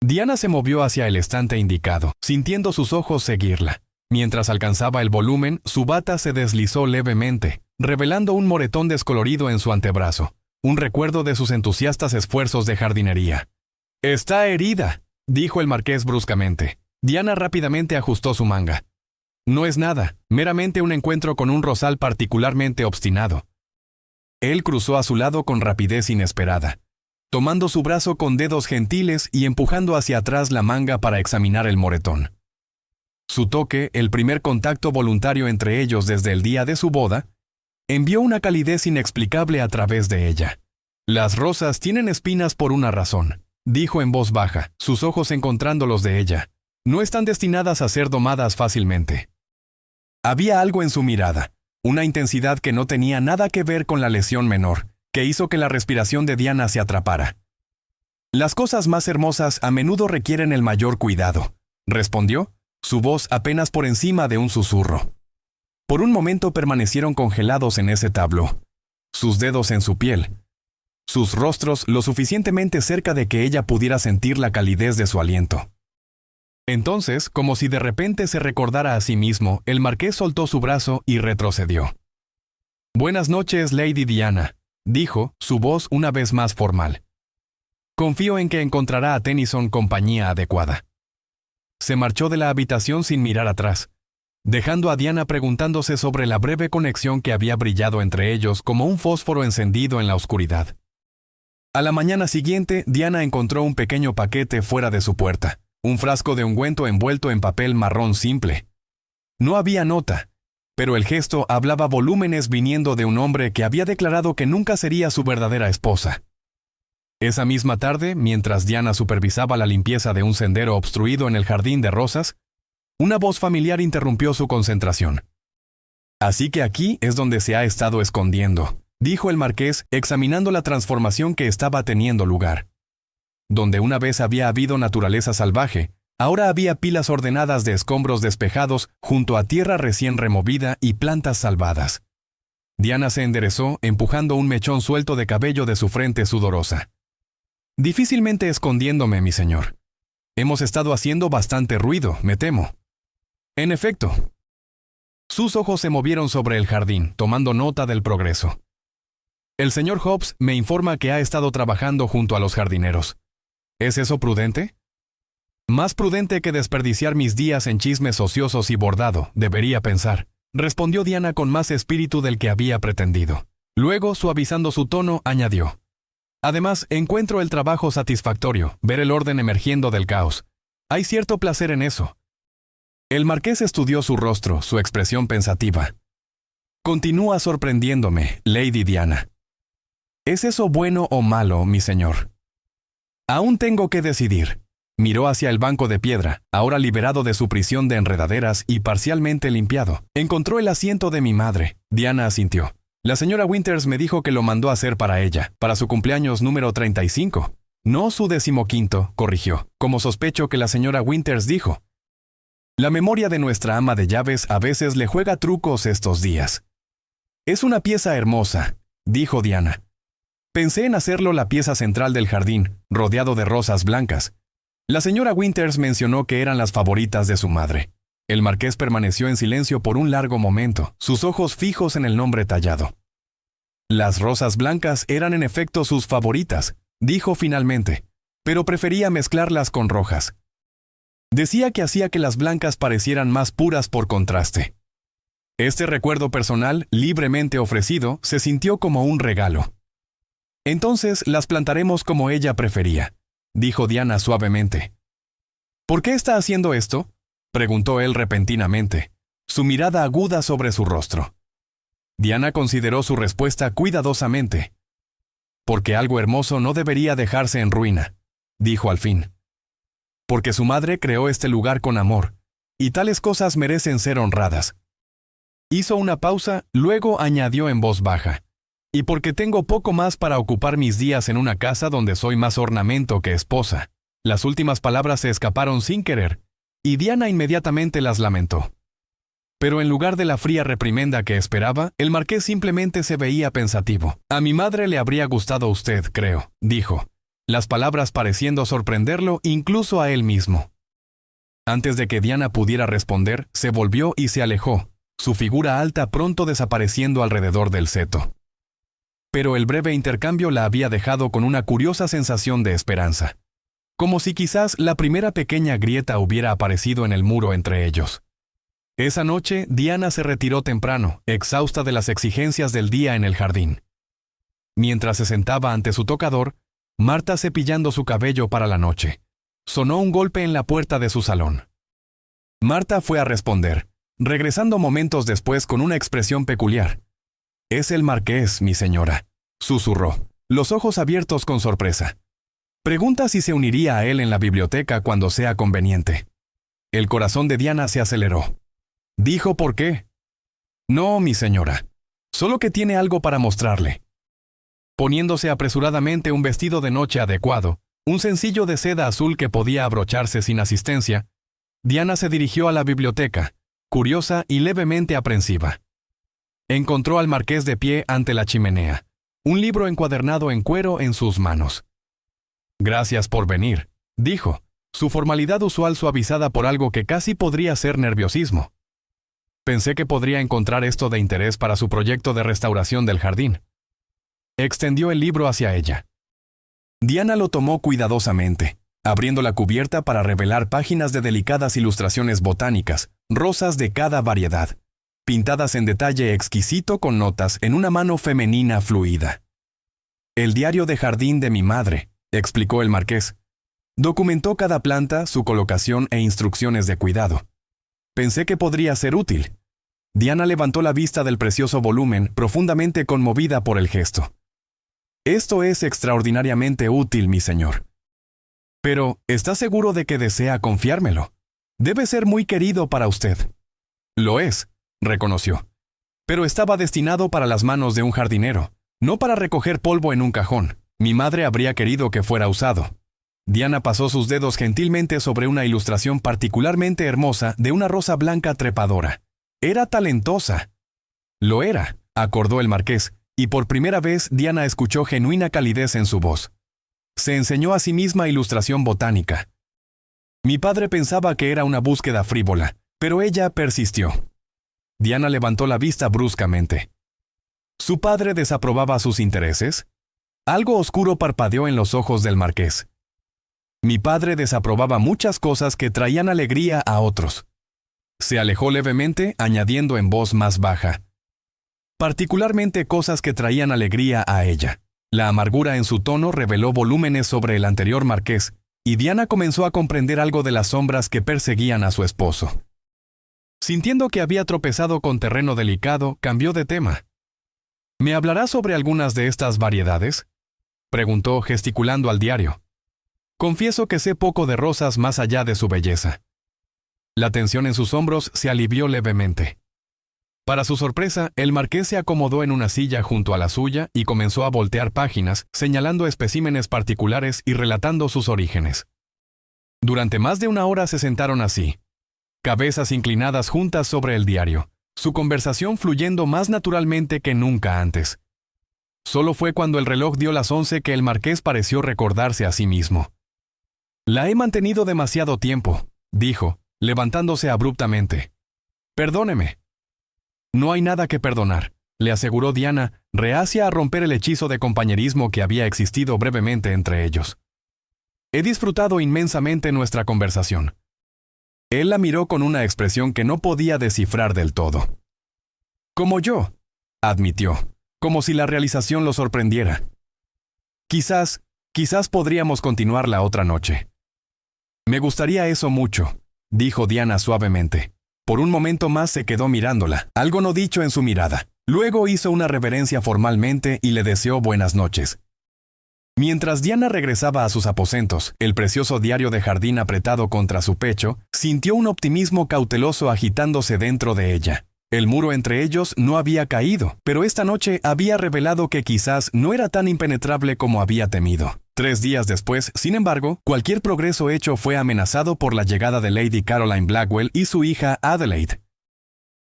Diana se movió hacia el estante indicado, sintiendo sus ojos seguirla. Mientras alcanzaba el volumen, su bata se deslizó levemente, revelando un moretón descolorido en su antebrazo, un recuerdo de sus entusiastas esfuerzos de jardinería. «Está herida», dijo el marqués bruscamente. Diana rápidamente ajustó su manga. «No es nada, meramente un encuentro con un rosal particularmente obstinado». Él cruzó a su lado con rapidez inesperada, tomando su brazo con dedos gentiles y empujando hacia atrás la manga para examinar el moretón. Su toque, el primer contacto voluntario entre ellos desde el día de su boda, envió una calidez inexplicable a través de ella. «Las rosas tienen espinas por una razón», dijo en voz baja, sus ojos encontrando los de ella. «No están destinadas a ser domadas fácilmente». Había algo en su mirada, una intensidad que no tenía nada que ver con la lesión menor, que hizo que la respiración de Diana se atrapara. «Las cosas más hermosas a menudo requieren el mayor cuidado», respondió, su voz apenas por encima de un susurro. Por un momento permanecieron congelados en ese tableau, sus dedos en su piel, sus rostros lo suficientemente cerca de que ella pudiera sentir la calidez de su aliento. Entonces, como si de repente se recordara a sí mismo, el marqués soltó su brazo y retrocedió. «Buenas noches, Lady Diana», dijo, su voz una vez más formal. «Confío en que encontrará a Tennyson compañía adecuada». Se marchó de la habitación sin mirar atrás, dejando a Diana preguntándose sobre la breve conexión que había brillado entre ellos como un fósforo encendido en la oscuridad. A la mañana siguiente, Diana encontró un pequeño paquete fuera de su puerta, un frasco de ungüento envuelto en papel marrón simple. No había nota, pero el gesto hablaba volúmenes viniendo de un hombre que había declarado que nunca sería su verdadera esposa. Esa misma tarde, mientras Diana supervisaba la limpieza de un sendero obstruido en el jardín de rosas, una voz familiar interrumpió su concentración. «Así que aquí es donde se ha estado escondiendo», dijo el marqués, examinando la transformación que estaba teniendo lugar. Donde una vez había habido naturaleza salvaje, ahora había pilas ordenadas de escombros despejados junto a tierra recién removida y plantas salvadas. Diana se enderezó, empujando un mechón suelto de cabello de su frente sudorosa. «Difícilmente escondiéndome, mi señor. Hemos estado haciendo bastante ruido, me temo». «En efecto». Sus ojos se movieron sobre el jardín, tomando nota del progreso. El señor Hobbs me informa que ha estado trabajando junto a los jardineros. ¿Es eso prudente? Más prudente que desperdiciar mis días en chismes ociosos y bordado, debería pensar, respondió Diana con más espíritu del que había pretendido. Luego, suavizando su tono, añadió: además, encuentro el trabajo satisfactorio, ver el orden emergiendo del caos. Hay cierto placer en eso. El marqués estudió su rostro, su expresión pensativa. Continúa sorprendiéndome, Lady Diana. ¿Es eso bueno o malo, mi señor? Aún tengo que decidir. Miró hacia el banco de piedra, ahora liberado de su prisión de enredaderas y parcialmente limpiado. Encontró el asiento de mi madre. Diana asintió. La señora Winters me dijo que lo mandó a hacer para ella, para su cumpleaños número 35. No su 15, corrigió, como sospecho que la señora Winters dijo. La memoria de nuestra ama de llaves a veces le juega trucos estos días. Es una pieza hermosa, dijo Diana. Pensé en hacerlo la pieza central del jardín, rodeado de rosas blancas. La señora Winters mencionó que eran las favoritas de su madre. El marqués permaneció en silencio por un largo momento, sus ojos fijos en el nombre tallado. Las rosas blancas eran en efecto sus favoritas, dijo finalmente, pero prefería mezclarlas con rojas. Decía que hacía que las blancas parecieran más puras por contraste. Este recuerdo personal, libremente ofrecido, se sintió como un regalo. Entonces las plantaremos como ella prefería, dijo Diana suavemente. ¿Por qué está haciendo esto?, preguntó él repentinamente, su mirada aguda sobre su rostro. Diana consideró su respuesta cuidadosamente. Porque algo hermoso no debería dejarse en ruina, dijo al fin. Porque su madre creó este lugar con amor, y tales cosas merecen ser honradas. Hizo una pausa, luego añadió en voz baja. Y porque tengo poco más para ocupar mis días en una casa donde soy más ornamento que esposa. Las últimas palabras se escaparon sin querer, y Diana inmediatamente las lamentó. Pero en lugar de la fría reprimenda que esperaba, el marqués simplemente se veía pensativo. A mi madre le habría gustado usted, creo, dijo, las palabras pareciendo sorprenderlo incluso a él mismo. Antes de que Diana pudiera responder, se volvió y se alejó, su figura alta pronto desapareciendo alrededor del seto. Pero el breve intercambio la había dejado con una curiosa sensación de esperanza. Como si quizás la primera pequeña grieta hubiera aparecido en el muro entre ellos. Esa noche, Diana se retiró temprano, exhausta de las exigencias del día en el jardín. Mientras se sentaba ante su tocador, Marta cepillando su cabello para la noche, sonó un golpe en la puerta de su salón. Marta fue a responder, regresando momentos después con una expresión peculiar. «Es el marqués, mi señora», susurró, los ojos abiertos con sorpresa. Pregunta si se uniría a él en la biblioteca cuando sea conveniente. El corazón de Diana se aceleró. Dijo por qué. «No, mi señora. Solo que tiene algo para mostrarle». Poniéndose apresuradamente un vestido de noche adecuado, un sencillo de seda azul que podía abrocharse sin asistencia, Diana se dirigió a la biblioteca, curiosa y levemente aprensiva. Encontró al marqués de pie ante la chimenea, un libro encuadernado en cuero en sus manos. «Gracias por venir», dijo, su formalidad usual suavizada por algo que casi podría ser nerviosismo. «Pensé que podría encontrar esto de interés para su proyecto de restauración del jardín». Extendió el libro hacia ella. Diana lo tomó cuidadosamente, abriendo la cubierta para revelar páginas de delicadas ilustraciones botánicas, rosas de cada variedad, pintadas en detalle exquisito con notas en una mano femenina fluida. «El diario de jardín de mi madre», explicó el marqués. «Documentó cada planta, su colocación e instrucciones de cuidado. Pensé que podría ser útil». Diana levantó la vista del precioso volumen, profundamente conmovida por el gesto. «Esto es extraordinariamente útil, mi señor. Pero, ¿está seguro de que desea confiármelo? Debe ser muy querido para usted». «Lo es», reconoció. «Pero estaba destinado para las manos de un jardinero, no para recoger polvo en un cajón. Mi madre habría querido que fuera usado». Diana pasó sus dedos gentilmente sobre una ilustración particularmente hermosa de una rosa blanca trepadora. «Era talentosa». «Lo era», acordó el marqués, y por primera vez Diana escuchó genuina calidez en su voz. Se enseñó a sí misma ilustración botánica. Mi padre pensaba que era una búsqueda frívola, pero ella persistió. Diana levantó la vista bruscamente. ¿Su padre desaprobaba sus intereses? Algo oscuro parpadeó en los ojos del marqués. Mi padre desaprobaba muchas cosas que traían alegría a otros. Se alejó levemente, añadiendo en voz más baja. Particularmente cosas que traían alegría a ella. La amargura en su tono reveló volúmenes sobre el anterior marqués, y Diana comenzó a comprender algo de las sombras que perseguían a su esposo. Sintiendo que había tropezado con terreno delicado, cambió de tema. ¿Me hablará sobre algunas de estas variedades?, preguntó, gesticulando al diario. Confieso que sé poco de rosas más allá de su belleza. La tensión en sus hombros se alivió levemente. Para su sorpresa, el marqués se acomodó en una silla junto a la suya y comenzó a voltear páginas, señalando especímenes particulares y relatando sus orígenes. Durante más de una hora se sentaron así, cabezas inclinadas juntas sobre el diario, su conversación fluyendo más naturalmente que nunca antes. Solo fue cuando el reloj dio las 11 que el marqués pareció recordarse a sí mismo. La he mantenido demasiado tiempo, dijo, levantándose abruptamente. Perdóneme. No hay nada que perdonar, le aseguró Diana, reacia a romper el hechizo de compañerismo que había existido brevemente entre ellos. He disfrutado inmensamente nuestra conversación. Él la miró con una expresión que no podía descifrar del todo. Como yo, admitió, como si la realización lo sorprendiera. Quizás podríamos continuar la otra noche. Me gustaría eso mucho, dijo Diana suavemente. Por un momento más se quedó mirándola, algo no dicho en su mirada. Luego hizo una reverencia formalmente y le deseó buenas noches. Mientras Diana regresaba a sus aposentos, el precioso diario de jardín apretado contra su pecho, sintió un optimismo cauteloso agitándose dentro de ella. El muro entre ellos no había caído, pero esta noche había revelado que quizás no era tan impenetrable como había temido. 3 días después, sin embargo, cualquier progreso hecho fue amenazado por la llegada de Lady Caroline Blackwell y su hija Adelaide.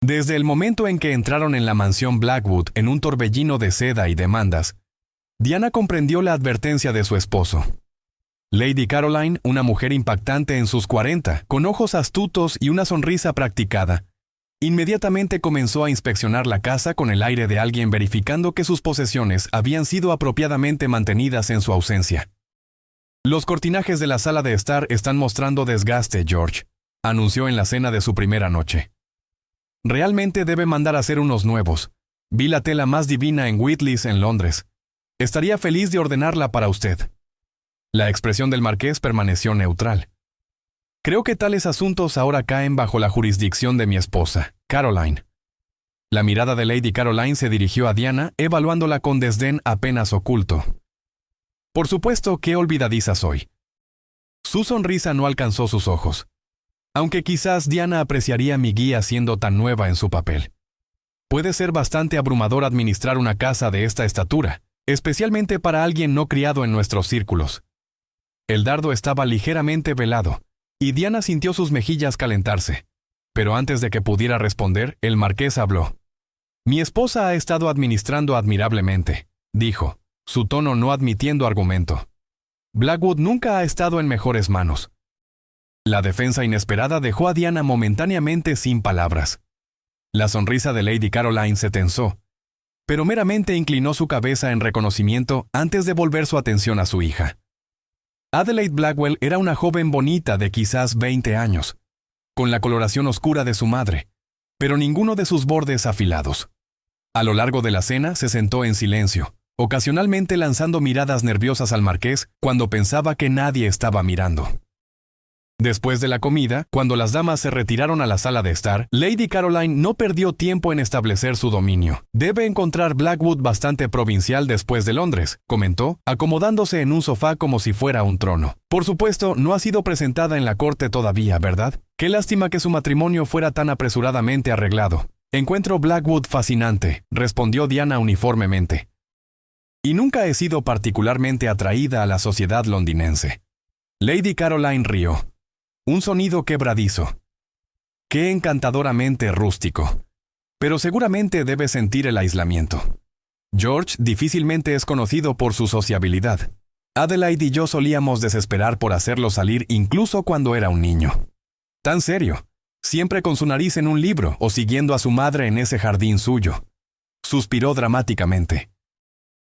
Desde el momento en que entraron en la mansión Blackwood en un torbellino de seda y demandas, Diana comprendió la advertencia de su esposo. Lady Caroline, una mujer impactante en sus 40, con ojos astutos y una sonrisa practicada, inmediatamente comenzó a inspeccionar la casa con el aire de alguien verificando que sus posesiones habían sido apropiadamente mantenidas en su ausencia. Los cortinajes de la sala de estar están mostrando desgaste, George, anunció en la cena de su primera noche. Realmente debe mandar a hacer unos nuevos. Vi la tela más divina en Whitley's en Londres. Estaría feliz de ordenarla para usted. La expresión del marqués permaneció neutral. Creo que tales asuntos ahora caen bajo la jurisdicción de mi esposa, Caroline. La mirada de Lady Caroline se dirigió a Diana, evaluándola con desdén apenas oculto. Por supuesto, qué olvidadiza soy. Su sonrisa no alcanzó sus ojos. Aunque quizás Diana apreciaría mi guía siendo tan nueva en su papel. Puede ser bastante abrumador administrar una casa de esta estatura, especialmente para alguien no criado en nuestros círculos. El dardo estaba ligeramente velado, y Diana sintió sus mejillas calentarse. Pero antes de que pudiera responder, el marqués habló. Mi esposa ha estado administrando admirablemente, dijo, su tono no admitiendo argumento. Blackwood nunca ha estado en mejores manos. La defensa inesperada dejó a Diana momentáneamente sin palabras. La sonrisa de Lady Caroline se tensó, pero meramente inclinó su cabeza en reconocimiento antes de volver su atención a su hija. Adelaide Blackwell era una joven bonita de quizás 20 años, con la coloración oscura de su madre, pero ninguno de sus bordes afilados. A lo largo de la cena se sentó en silencio, ocasionalmente lanzando miradas nerviosas al marqués cuando pensaba que nadie estaba mirando. Después de la comida, cuando las damas se retiraron a la sala de estar, Lady Caroline no perdió tiempo en establecer su dominio. Debe encontrar Blackwood bastante provincial después de Londres, comentó, acomodándose en un sofá como si fuera un trono. Por supuesto, no ha sido presentada en la corte todavía, ¿verdad? Qué lástima que su matrimonio fuera tan apresuradamente arreglado. Encuentro Blackwood fascinante, respondió Diana uniformemente. Y nunca he sido particularmente atraída a la sociedad londinense. Lady Caroline rió. Un sonido quebradizo. Qué encantadoramente rústico. Pero seguramente debe sentir el aislamiento. George difícilmente es conocido por su sociabilidad. Adelaide y yo solíamos desesperar por hacerlo salir incluso cuando era un niño. Tan serio. siempre con su nariz en un libro o siguiendo a su madre en ese jardín suyo. Suspiró dramáticamente.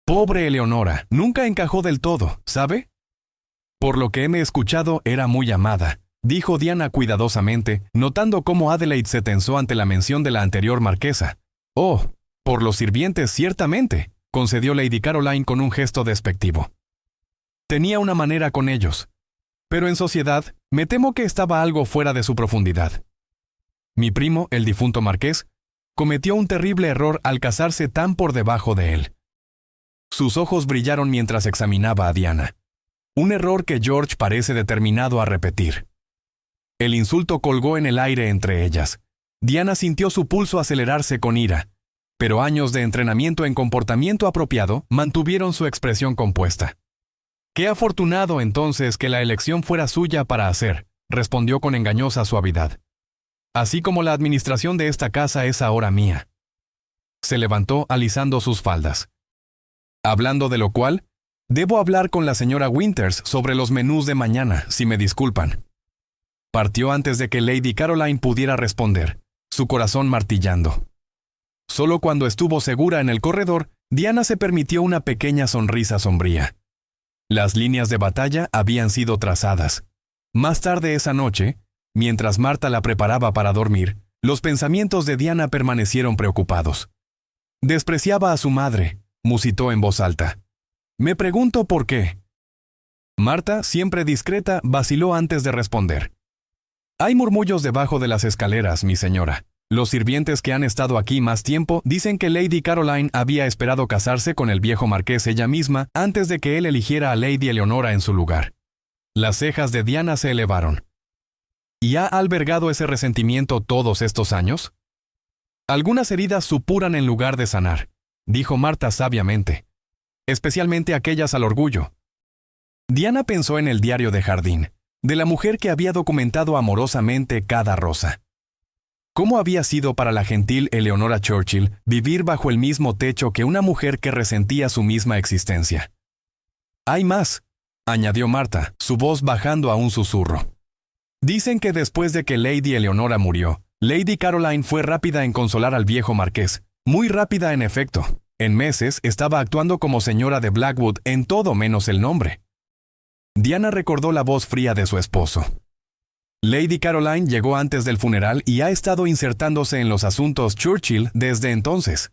Pobre Eleonora, nunca encajó del todo, ¿sabe? Por lo que he escuchado, era muy amada, dijo Diana cuidadosamente, notando cómo Adelaide se tensó ante la mención de la anterior marquesa. Oh, por los sirvientes, ciertamente, concedió Lady Caroline con un gesto despectivo. Tenía una manera con ellos. Pero en sociedad, me temo que estaba algo fuera de su profundidad. Mi primo, el difunto marqués, cometió un terrible error al casarse tan por debajo de él. Sus ojos brillaron mientras examinaba a Diana. Un error que George parece determinado a repetir. El insulto colgó en el aire entre ellas. Diana sintió su pulso acelerarse con ira, pero años de entrenamiento en comportamiento apropiado mantuvieron su expresión compuesta. «Qué afortunado entonces que la elección fuera suya para hacer», respondió con engañosa suavidad. «Así como la administración de esta casa es ahora mía». Se levantó alisando sus faldas. «Hablando de lo cual, debo hablar con la señora Winters sobre los menús de mañana, si me disculpan». Partió antes de que Lady Caroline pudiera responder, su corazón martillando. Solo cuando estuvo segura en el corredor, Diana se permitió una pequeña sonrisa sombría. Las líneas de batalla habían sido trazadas. Más tarde esa noche, mientras Marta la preparaba para dormir, los pensamientos de Diana permanecieron preocupados. Despreciaba a su madre, musitó en voz alta. Me pregunto por qué. Marta, siempre discreta, vaciló antes de responder. Hay murmullos debajo de las escaleras, mi señora. Los sirvientes que han estado aquí más tiempo dicen que Lady Caroline había esperado casarse con el viejo marqués ella misma antes de que él eligiera a Lady Eleonora en su lugar. Las cejas de Diana se elevaron. ¿Y ha albergado ese resentimiento todos estos años? Algunas heridas supuran en lugar de sanar, dijo Marta sabiamente, especialmente aquellas al orgullo. Diana pensó en el diario de jardín, de la mujer que había documentado amorosamente cada rosa. ¿Cómo había sido para la gentil Eleonora Churchill vivir bajo el mismo techo que una mujer que resentía su misma existencia? Hay más, añadió Marta, su voz bajando a un susurro. Dicen que después de que Lady Eleonora murió, Lady Caroline fue rápida en consolar al viejo marqués, muy rápida en efecto. En meses estaba actuando como señora de Blackwood en todo menos el nombre. Diana recordó la voz fría de su esposo. Lady Caroline llegó antes del funeral y ha estado insertándose en los asuntos Churchill desde entonces.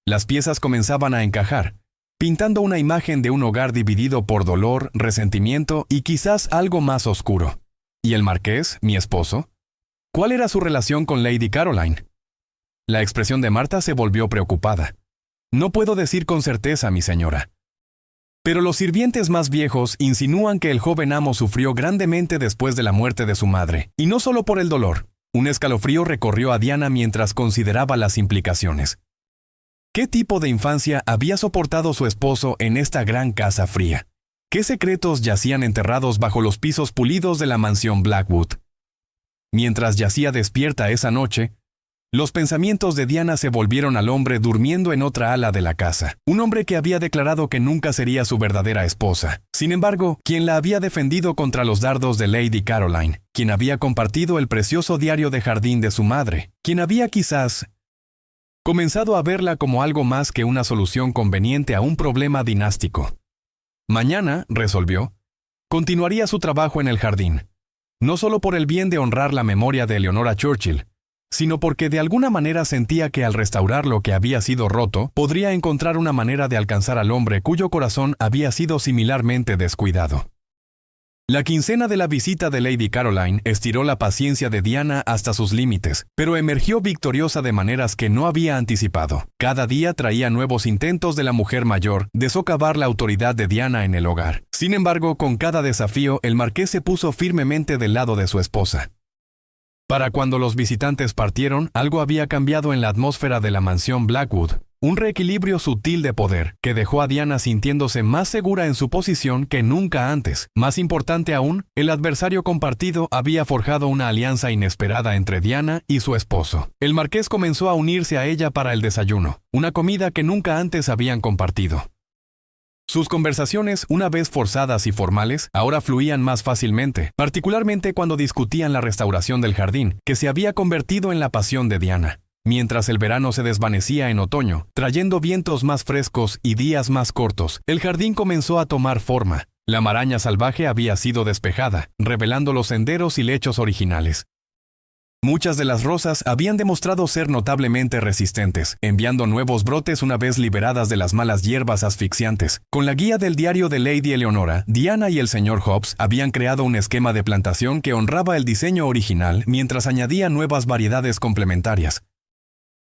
Las piezas comenzaban a encajar, pintando una imagen de un hogar dividido por dolor, resentimiento y quizás algo más oscuro. ¿Y el marqués, mi esposo? ¿Cuál era su relación con Lady Caroline? La expresión de Marta se volvió preocupada. No puedo decir con certeza, mi señora. Pero los sirvientes más viejos insinúan que el joven amo sufrió grandemente después de la muerte de su madre, y no solo por el dolor. Un escalofrío recorrió a Diana mientras consideraba las implicaciones. ¿Qué tipo de infancia había soportado su esposo en esta gran casa fría? ¿Qué secretos yacían enterrados bajo los pisos pulidos de la mansión Blackwood? Mientras yacía despierta esa noche, los pensamientos de Diana se volvieron al hombre durmiendo en otra ala de la casa, un hombre que había declarado que nunca sería su verdadera esposa. Sin embargo, quien la había defendido contra los dardos de Lady Caroline, quien había compartido el precioso diario de jardín de su madre, quien había quizás comenzado a verla como algo más que una solución conveniente a un problema dinástico. Mañana, resolvió, continuaría su trabajo en el jardín, no solo por el bien de honrar la memoria de Eleonora Churchill, sino porque de alguna manera sentía que al restaurar lo que había sido roto, podría encontrar una manera de alcanzar al hombre cuyo corazón había sido similarmente descuidado. La quincena de la visita de Lady Caroline estiró la paciencia de Diana hasta sus límites, pero emergió victoriosa de maneras que no había anticipado. Cada día traía nuevos intentos de la mujer mayor de socavar la autoridad de Diana en el hogar. Sin embargo, con cada desafío, el marqués se puso firmemente del lado de su esposa. Para cuando los visitantes partieron, algo había cambiado en la atmósfera de la mansión Blackwood, un reequilibrio sutil de poder que dejó a Diana sintiéndose más segura en su posición que nunca antes. Más importante aún, el adversario compartido había forjado una alianza inesperada entre Diana y su esposo. El marqués comenzó a unirse a ella para el desayuno, una comida que nunca antes habían compartido. Sus conversaciones, una vez forzadas y formales, ahora fluían más fácilmente, particularmente cuando discutían la restauración del jardín, que se había convertido en la pasión de Diana. Mientras el verano se desvanecía en otoño, trayendo vientos más frescos y días más cortos, el jardín comenzó a tomar forma. La maraña salvaje había sido despejada, revelando los senderos y lechos originales. Muchas de las rosas habían demostrado ser notablemente resistentes, enviando nuevos brotes una vez liberadas de las malas hierbas asfixiantes. Con la guía del diario de Lady Eleonora, Diana y el señor Hobbs habían creado un esquema de plantación que honraba el diseño original mientras añadía nuevas variedades complementarias.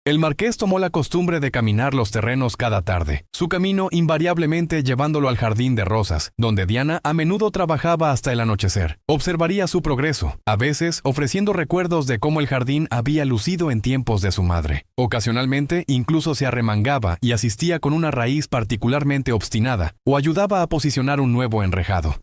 El marqués tomó la costumbre de caminar los terrenos cada tarde, su camino invariablemente llevándolo al jardín de rosas, donde Diana a menudo trabajaba hasta el anochecer. Observaría su progreso, a veces ofreciendo recuerdos de cómo el jardín había lucido en tiempos de su madre. Ocasionalmente incluso se arremangaba y asistía con una raíz particularmente obstinada, o ayudaba a posicionar un nuevo enrejado.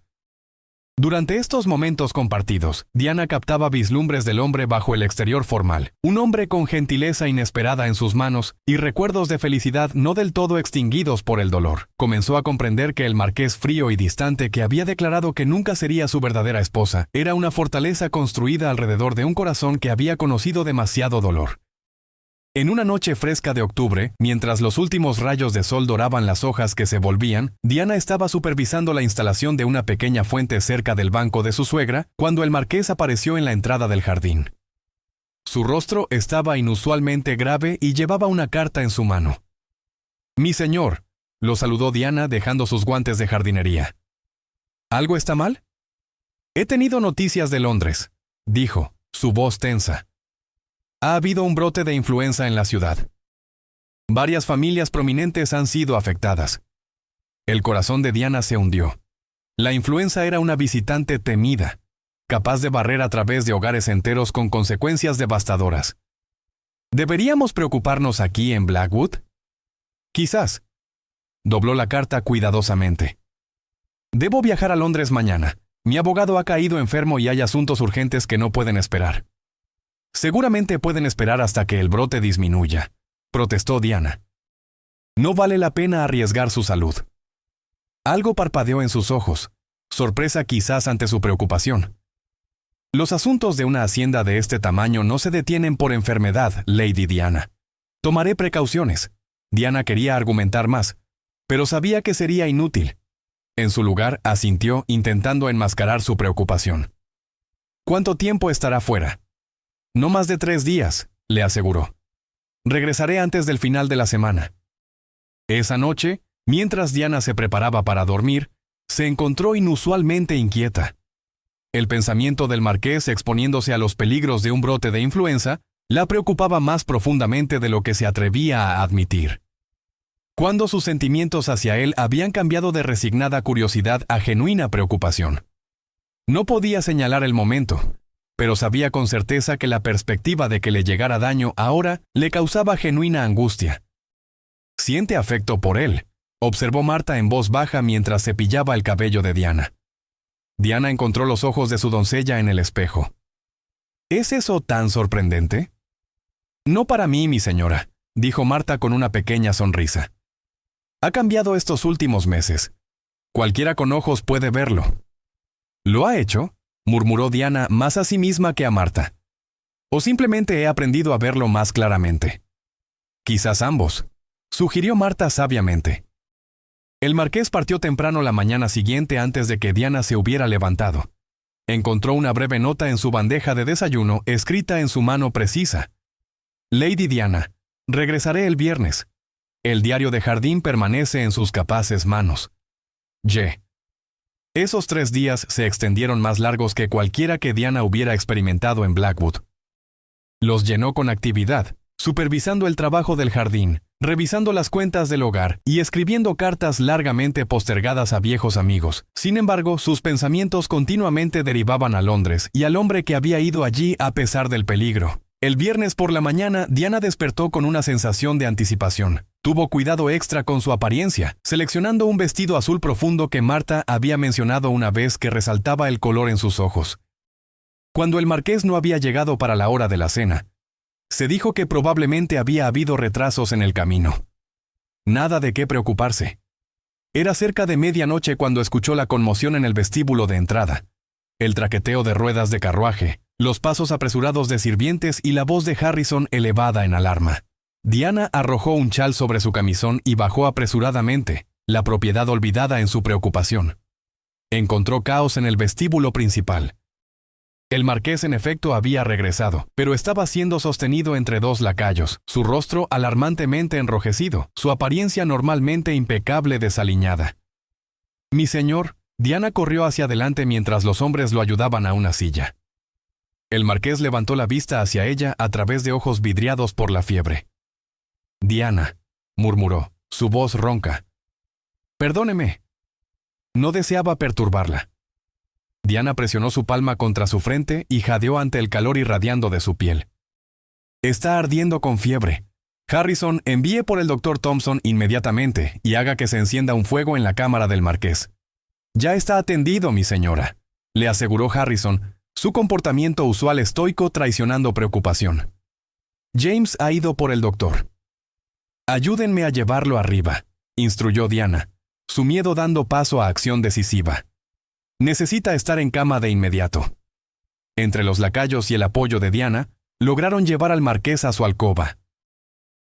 Durante estos momentos compartidos, Diana captaba vislumbres del hombre bajo el exterior formal, un hombre con gentileza inesperada en sus manos y recuerdos de felicidad no del todo extinguidos por el dolor. Comenzó a comprender que el marqués frío y distante que había declarado que nunca sería su verdadera esposa, era una fortaleza construida alrededor de un corazón que había conocido demasiado dolor. En una noche fresca de octubre, mientras los últimos rayos de sol doraban las hojas que se volvían, Diana estaba supervisando la instalación de una pequeña fuente cerca del banco de su suegra, cuando el marqués apareció en la entrada del jardín. Su rostro estaba inusualmente grave y llevaba una carta en su mano. «Mi señor», lo saludó Diana dejando sus guantes de jardinería. «¿Algo está mal?» «He tenido noticias de Londres», dijo, su voz tensa. Ha habido un brote de influenza en la ciudad. Varias familias prominentes han sido afectadas. El corazón de Diana se hundió. La influenza era una visitante temida, capaz de barrer a través de hogares enteros con consecuencias devastadoras. ¿Deberíamos preocuparnos aquí en Blackwood? Quizás. Dobló la carta cuidadosamente. Debo viajar a Londres mañana. Mi abogado ha caído enfermo y hay asuntos urgentes que no pueden esperar. Seguramente pueden esperar hasta que el brote disminuya, protestó Diana. No vale la pena arriesgar su salud. Algo parpadeó en sus ojos, sorpresa quizás ante su preocupación. Los asuntos de una hacienda de este tamaño no se detienen por enfermedad, Lady Diana. Tomaré precauciones. Diana quería argumentar más, pero sabía que sería inútil. En su lugar, asintió intentando enmascarar su preocupación. ¿Cuánto tiempo estará fuera? No más de 3 días, le aseguró. Regresaré antes del final de la semana. Esa noche, mientras Diana se preparaba para dormir, se encontró inusualmente inquieta. El pensamiento del marqués exponiéndose a los peligros de un brote de influenza la preocupaba más profundamente de lo que se atrevía a admitir. Cuando sus sentimientos hacia él habían cambiado de resignada curiosidad a genuina preocupación. No podía señalar el momento, pero sabía con certeza que la perspectiva de que le llegara daño ahora le causaba genuina angustia. «Siente afecto por él», observó Marta en voz baja mientras cepillaba el cabello de Diana. Diana encontró los ojos de su doncella en el espejo. «¿Es eso tan sorprendente?» «No para mí, mi señora», dijo Marta con una pequeña sonrisa. «Ha cambiado estos últimos meses. Cualquiera con ojos puede verlo». «¿Lo ha hecho?», murmuró Diana más a sí misma que a Marta. «O simplemente he aprendido a verlo más claramente». «Quizás ambos», sugirió Marta sabiamente. El marqués partió temprano la mañana siguiente antes de que Diana se hubiera levantado. Encontró una breve nota en su bandeja de desayuno escrita en su mano precisa. «Lady Diana, regresaré el viernes. El diario de jardín permanece en sus capaces manos. Y». Esos 3 días se extendieron más largos que cualquiera que Diana hubiera experimentado en Blackwood. Los llenó con actividad, supervisando el trabajo del jardín, revisando las cuentas del hogar y escribiendo cartas largamente postergadas a viejos amigos. Sin embargo, sus pensamientos continuamente derivaban a Londres y al hombre que había ido allí a pesar del peligro. El viernes por la mañana, Diana despertó con una sensación de anticipación. Tuvo cuidado extra con su apariencia, seleccionando un vestido azul profundo que Marta había mencionado una vez que resaltaba el color en sus ojos. Cuando el marqués no había llegado para la hora de la cena, se dijo que probablemente había habido retrasos en el camino. Nada de qué preocuparse. Era cerca de medianoche cuando escuchó la conmoción en el vestíbulo de entrada. El traqueteo de ruedas de carruaje, los pasos apresurados de sirvientes y la voz de Harrison elevada en alarma. Diana arrojó un chal sobre su camisón y bajó apresuradamente, la propiedad olvidada en su preocupación. Encontró caos en el vestíbulo principal. El marqués en efecto había regresado, pero estaba siendo sostenido entre dos lacayos, su rostro alarmantemente enrojecido, su apariencia normalmente impecable desaliñada. «Mi señor», Diana corrió hacia adelante mientras los hombres lo ayudaban a una silla. El marqués levantó la vista hacia ella a través de ojos vidriados por la fiebre. «Diana», murmuró, su voz ronca. «Perdóneme». No deseaba perturbarla. Diana presionó su palma contra su frente y jadeó ante el calor irradiando de su piel. «Está ardiendo con fiebre. Harrison, envíe por el Dr. Thompson inmediatamente y haga que se encienda un fuego en la cámara del marqués». «Ya está atendido, mi señora», le aseguró Harrison, su comportamiento usual estoico traicionando preocupación. «James ha ido por el doctor». «Ayúdenme a llevarlo arriba», instruyó Diana, su miedo dando paso a acción decisiva. «Necesita estar en cama de inmediato». Entre los lacayos y el apoyo de Diana, lograron llevar al marqués a su alcoba.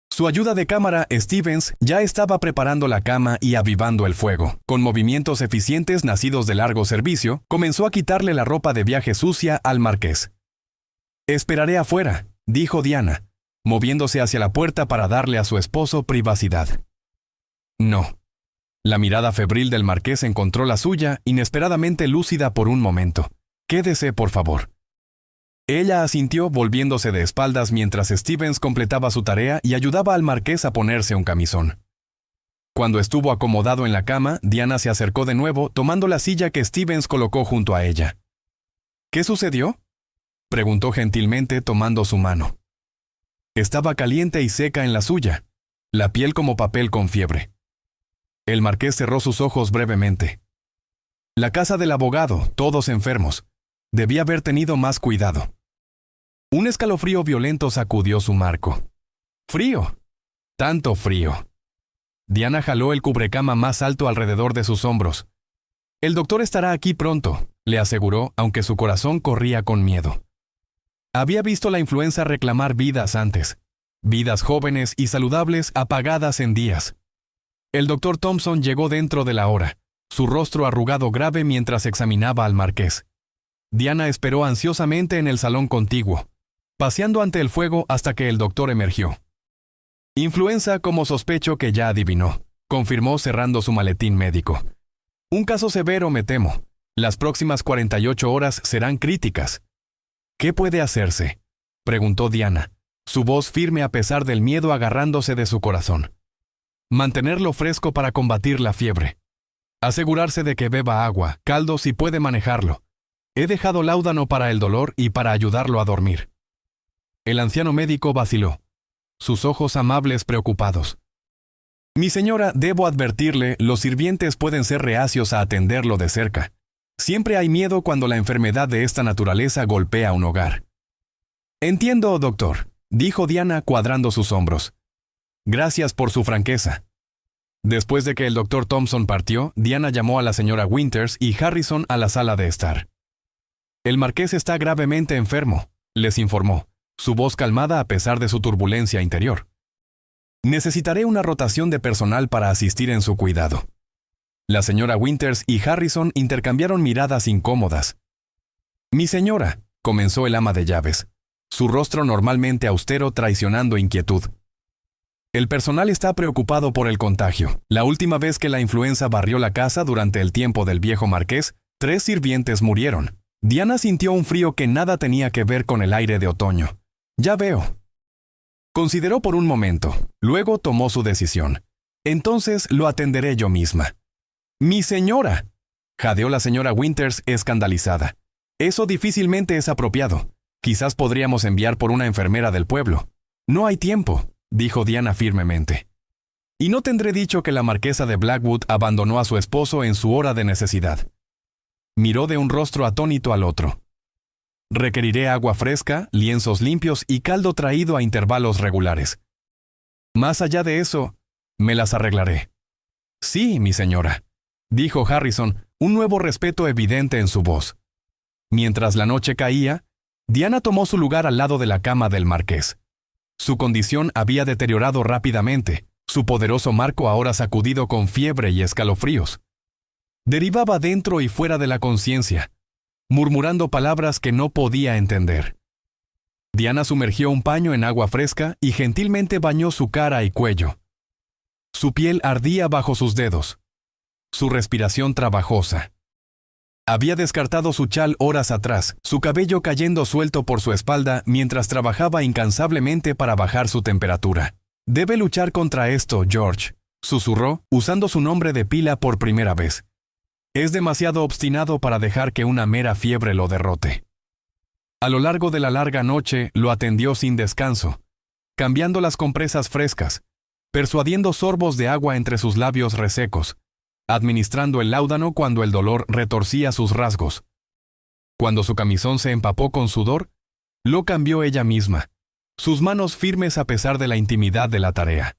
Su ayuda de cámara, Stevens, ya estaba preparando la cama y avivando el fuego. Con movimientos eficientes nacidos de largo servicio, comenzó a quitarle la ropa de viaje sucia al marqués. «Esperaré afuera», dijo Diana, moviéndose hacia la puerta para darle a su esposo privacidad. «No». La mirada febril del marqués encontró la suya, inesperadamente lúcida por un momento. «Quédese, por favor». Ella asintió volviéndose de espaldas mientras Stevens completaba su tarea y ayudaba al marqués a ponerse un camisón. Cuando estuvo acomodado en la cama, Diana se acercó de nuevo, tomando la silla que Stevens colocó junto a ella. «¿Qué sucedió?», preguntó gentilmente tomando su mano. Estaba caliente y seca en la suya, la piel como papel con fiebre. El marqués cerró sus ojos brevemente. La casa del abogado, todos enfermos. Debía haber tenido más cuidado. Un escalofrío violento sacudió su marco. «¡Frío! ¡Tanto frío!». Diana jaló el cubrecama más alto alrededor de sus hombros. «El doctor estará aquí pronto», le aseguró, aunque su corazón corría con miedo. Había visto la influenza reclamar vidas antes. Vidas jóvenes y saludables apagadas en días. El Dr. Thompson llegó dentro de la hora, su rostro arrugado grave mientras examinaba al marqués. Diana esperó ansiosamente en el salón contiguo, paseando ante el fuego hasta que el doctor emergió. «Influenza, como sospecho que ya adivinó», confirmó cerrando su maletín médico. «Un caso severo, me temo. Las próximas 48 horas serán críticas». «¿Qué puede hacerse?», preguntó Diana, su voz firme a pesar del miedo agarrándose de su corazón. «Mantenerlo fresco para combatir la fiebre. Asegurarse de que beba agua, caldo si puede manejarlo. He dejado láudano para el dolor y para ayudarlo a dormir». El anciano médico vaciló, sus ojos amables preocupados. «Mi señora, debo advertirle, los sirvientes pueden ser reacios a atenderlo de cerca. Siempre hay miedo cuando la enfermedad de esta naturaleza golpea un hogar». «Entiendo, doctor», dijo Diana cuadrando sus hombros. «Gracias por su franqueza». Después de que el Dr. Thompson partió, Diana llamó a la señora Winters y Harrison a la sala de estar. «El marqués está gravemente enfermo», les informó, su voz calmada a pesar de su turbulencia interior. «Necesitaré una rotación de personal para asistir en su cuidado». La señora Winters y Harrison intercambiaron miradas incómodas. «Mi señora», comenzó el ama de llaves, su rostro normalmente austero traicionando inquietud. «El personal está preocupado por el contagio. La última vez que la influenza barrió la casa durante el tiempo del viejo marqués, 3 sirvientes murieron». Diana sintió un frío que nada tenía que ver con el aire de otoño. «Ya veo». Consideró por un momento, luego tomó su decisión. «Entonces lo atenderé yo misma». «¡Mi señora!», jadeó la señora Winters escandalizada. «Eso difícilmente es apropiado. Quizás podríamos enviar por una enfermera del pueblo». «No hay tiempo», dijo Diana firmemente. «Y no tendré dicho que la marquesa de Blackwood abandonó a su esposo en su hora de necesidad». Miró de un rostro atónito al otro. «Requeriré agua fresca, lienzos limpios y caldo traído a intervalos regulares. Más allá de eso, me las arreglaré». Sí, mi señora, dijo Harrison, un nuevo respeto evidente en su voz. Mientras la noche caía, Diana tomó su lugar al lado de la cama del marqués. Su condición había deteriorado rápidamente, su poderoso marco ahora sacudido con fiebre y escalofríos. Derivaba dentro y fuera de la conciencia, murmurando palabras que no podía entender. Diana sumergió un paño en agua fresca y gentilmente bañó su cara y cuello. Su piel ardía bajo sus dedos, su respiración trabajosa. Había descartado su chal horas atrás, su cabello cayendo suelto por su espalda mientras trabajaba incansablemente para bajar su temperatura. «Debe luchar contra esto, George», susurró, usando su nombre de pila por primera vez. «Es demasiado obstinado para dejar que una mera fiebre lo derrote». A lo largo de la larga noche lo atendió sin descanso, cambiando las compresas frescas, persuadiendo sorbos de agua entre sus labios resecos, administrando el láudano cuando el dolor retorcía sus rasgos. Cuando su camisón se empapó con sudor, lo cambió ella misma, sus manos firmes a pesar de la intimidad de la tarea.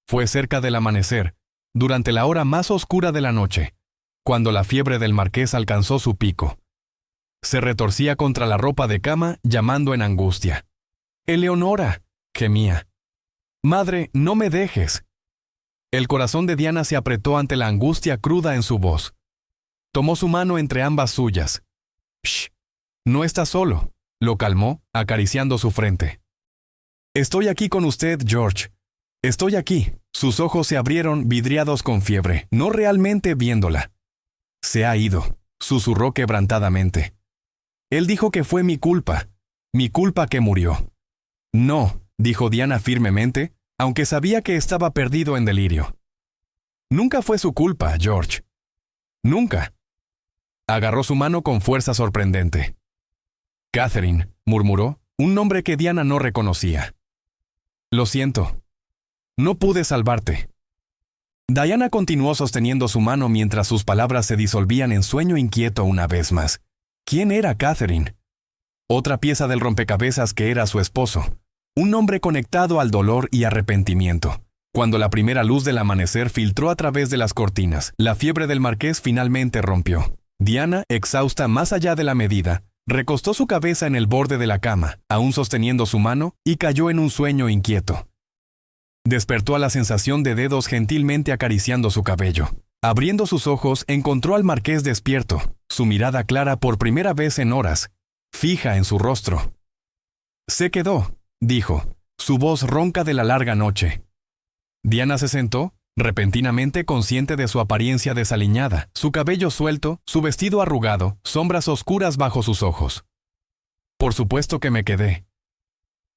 Fue cerca del amanecer, durante la hora más oscura de la noche, cuando la fiebre del marqués alcanzó su pico. Se retorcía contra la ropa de cama, llamando en angustia. «Eleonora», gemía. «Madre, no me dejes». El corazón de Diana se apretó ante la angustia cruda en su voz. Tomó su mano entre ambas suyas. «Shh, no estás solo», lo calmó, acariciando su frente. «Estoy aquí con usted, George. Estoy aquí». Sus ojos se abrieron vidriados con fiebre, no realmente viéndola. «Se ha ido», susurró quebrantadamente. «Él dijo que fue mi culpa que murió». «No», dijo Diana firmemente, aunque sabía que estaba perdido en delirio. «Nunca fue su culpa, George. Nunca». Agarró su mano con fuerza sorprendente. «Catherine», murmuró, un nombre que Diana no reconocía. «Lo siento. No pude salvarte». Diana continuó sosteniendo su mano mientras sus palabras se disolvían en sueño inquieto una vez más. ¿Quién era Catherine? Otra pieza del rompecabezas que era su esposo. Un hombre conectado al dolor y arrepentimiento. Cuando la primera luz del amanecer filtró a través de las cortinas, la fiebre del marqués finalmente rompió. Diana, exhausta más allá de la medida, recostó su cabeza en el borde de la cama, aún sosteniendo su mano, y cayó en un sueño inquieto. Despertó a la sensación de dedos gentilmente acariciando su cabello. Abriendo sus ojos, encontró al marqués despierto, su mirada clara por primera vez en horas, fija en su rostro. «Se quedó», dijo, su voz ronca de la larga noche. Diana se sentó, repentinamente consciente de su apariencia desaliñada, su cabello suelto, su vestido arrugado, sombras oscuras bajo sus ojos. «Por supuesto que me quedé».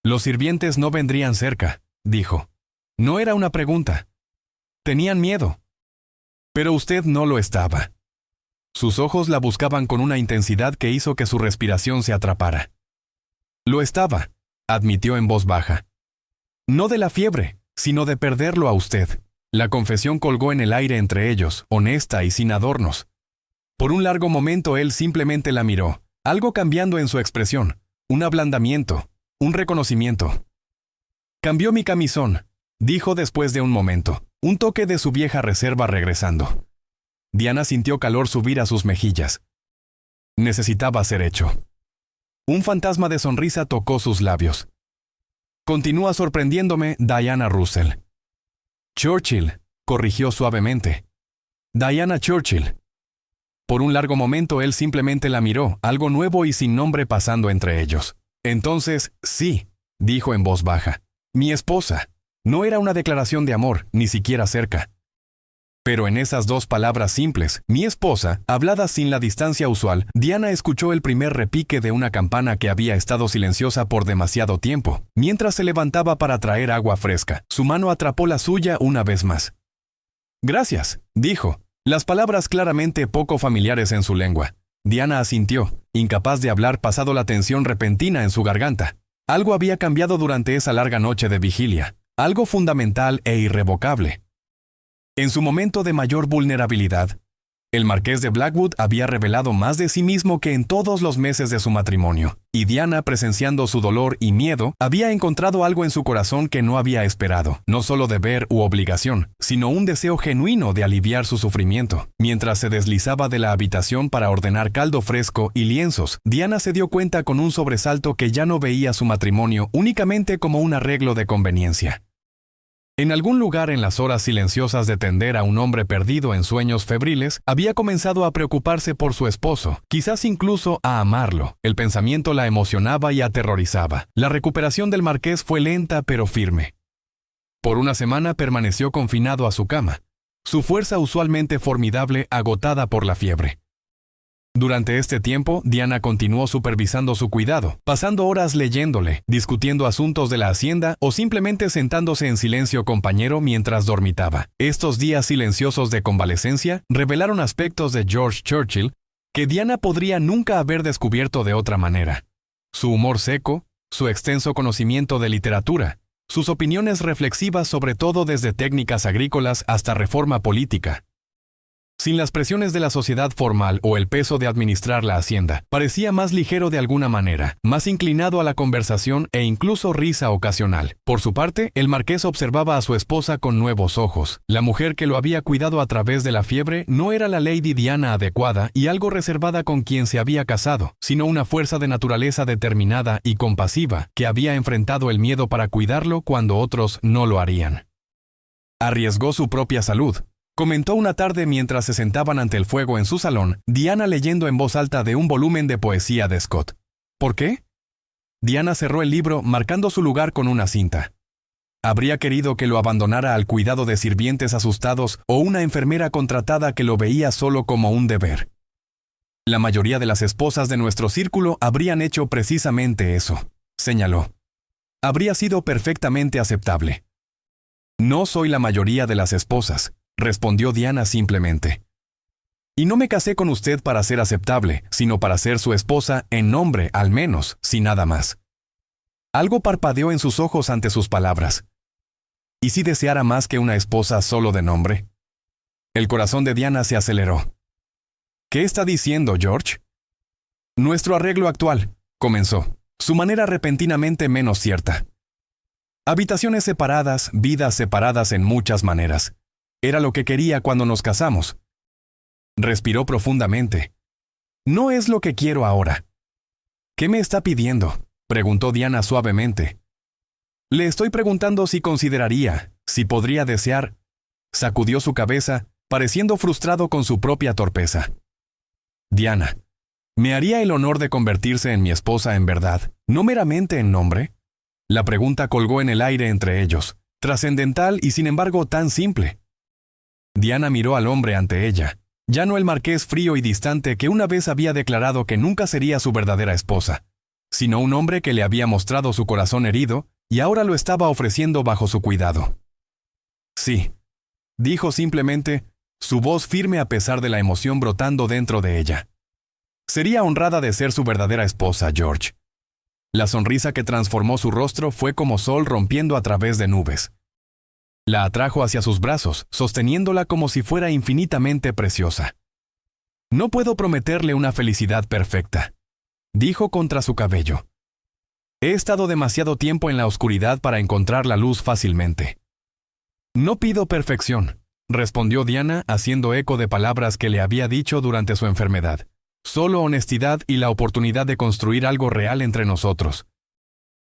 «Los sirvientes no vendrían cerca», dijo. No era una pregunta. Tenían miedo. Pero usted no lo estaba. Sus ojos la buscaban con una intensidad que hizo que su respiración se atrapara. «Lo estaba», admitió en voz baja. «No de la fiebre, sino de perderlo a usted». La confesión colgó en el aire entre ellos, honesta y sin adornos. Por un largo momento él simplemente la miró, algo cambiando en su expresión, un ablandamiento, un reconocimiento. «Cambió mi camisón», dijo después de un momento, un toque de su vieja reserva regresando. Diana sintió calor subir a sus mejillas. Necesitaba ser hecho. Un fantasma de sonrisa tocó sus labios. «Continúa sorprendiéndome, Diana Russell». «Churchill», corrigió suavemente. «Diana Churchill». Por un largo momento él simplemente la miró, algo nuevo y sin nombre pasando entre ellos. «Entonces, sí», dijo en voz baja. «Mi esposa». No era una declaración de amor, ni siquiera cerca. Pero en esas dos palabras simples, mi esposa, habladas sin la distancia usual, Diana escuchó el primer repique de una campana que había estado silenciosa por demasiado tiempo. Mientras se levantaba para traer agua fresca, su mano atrapó la suya una vez más. «Gracias», dijo, las palabras claramente poco familiares en su lengua. Diana asintió, incapaz de hablar pasado la tensión repentina en su garganta. Algo había cambiado durante esa larga noche de vigilia. Algo fundamental e irrevocable. En su momento de mayor vulnerabilidad, El marqués de Blackwood había revelado más de sí mismo que en todos los meses de su matrimonio, y Diana, presenciando su dolor y miedo, había encontrado algo en su corazón que no había esperado, no solo deber u obligación, sino un deseo genuino de aliviar su sufrimiento. Mientras se deslizaba de la habitación para ordenar caldo fresco y lienzos, Diana se dio cuenta con un sobresalto que ya no veía su matrimonio únicamente como un arreglo de conveniencia. En algún lugar en las horas silenciosas de tender a un hombre perdido en sueños febriles, había comenzado a preocuparse por su esposo, quizás incluso a amarlo. El pensamiento la emocionaba y aterrorizaba. La recuperación del marqués fue lenta pero firme. Por una semana permaneció confinado a su cama, su fuerza usualmente formidable agotada por la fiebre. Durante este tiempo, Diana continuó supervisando su cuidado, pasando horas leyéndole, discutiendo asuntos de la hacienda o simplemente sentándose en silencio compañero mientras dormitaba. Estos días silenciosos de convalecencia revelaron aspectos de George Churchill que Diana podría nunca haber descubierto de otra manera. Su humor seco, su extenso conocimiento de literatura, sus opiniones reflexivas sobre todo desde técnicas agrícolas hasta reforma política. Sin las presiones de la sociedad formal o el peso de administrar la hacienda, parecía más ligero de alguna manera, más inclinado a la conversación e incluso risa ocasional. Por su parte, el marqués observaba a su esposa con nuevos ojos. La mujer que lo había cuidado a través de la fiebre no era la Lady Diana adecuada y algo reservada con quien se había casado, sino una fuerza de naturaleza determinada y compasiva que había enfrentado el miedo para cuidarlo cuando otros no lo harían. Arriesgó su propia salud. Comentó una tarde mientras se sentaban ante el fuego en su salón, Diana leyendo en voz alta de un volumen de poesía de Scott. ¿Por qué? Diana cerró el libro marcando su lugar con una cinta. Habría querido que lo abandonara al cuidado de sirvientes asustados o una enfermera contratada que lo veía solo como un deber. La mayoría de las esposas de nuestro círculo habrían hecho precisamente eso, señaló. Habría sido perfectamente aceptable. No soy la mayoría de las esposas, respondió Diana simplemente. Y no me casé con usted para ser aceptable, sino para ser su esposa en nombre, al menos, si nada más. Algo parpadeó en sus ojos ante sus palabras. ¿Y si deseara más que una esposa solo de nombre? El corazón de Diana se aceleró. ¿Qué está diciendo, George? Nuestro arreglo actual, comenzó, su manera repentinamente menos cierta. Habitaciones separadas, vidas separadas en muchas maneras. Era lo que quería cuando nos casamos. Respiró profundamente. No es lo que quiero ahora. ¿Qué me está pidiendo?, preguntó Diana suavemente. Le estoy preguntando si consideraría, si podría desear. Sacudió su cabeza, pareciendo frustrado con su propia torpeza. Diana, ¿me haría el honor de convertirse en mi esposa en verdad, no meramente en nombre? La pregunta colgó en el aire entre ellos, trascendental y sin embargo tan simple. Diana miró al hombre ante ella, ya no el marqués frío y distante que una vez había declarado que nunca sería su verdadera esposa, sino un hombre que le había mostrado su corazón herido y ahora lo estaba ofreciendo bajo su cuidado. Sí, dijo simplemente, su voz firme a pesar de la emoción brotando dentro de ella. Sería honrada de ser su verdadera esposa, George. La sonrisa que transformó su rostro fue como sol rompiendo a través de nubes. La atrajo hacia sus brazos, sosteniéndola como si fuera infinitamente preciosa. No puedo prometerle una felicidad perfecta, dijo contra su cabello. He estado demasiado tiempo en la oscuridad para encontrar la luz fácilmente. No pido perfección, respondió Diana haciendo eco de palabras que le había dicho durante su enfermedad. Solo honestidad y la oportunidad de construir algo real entre nosotros.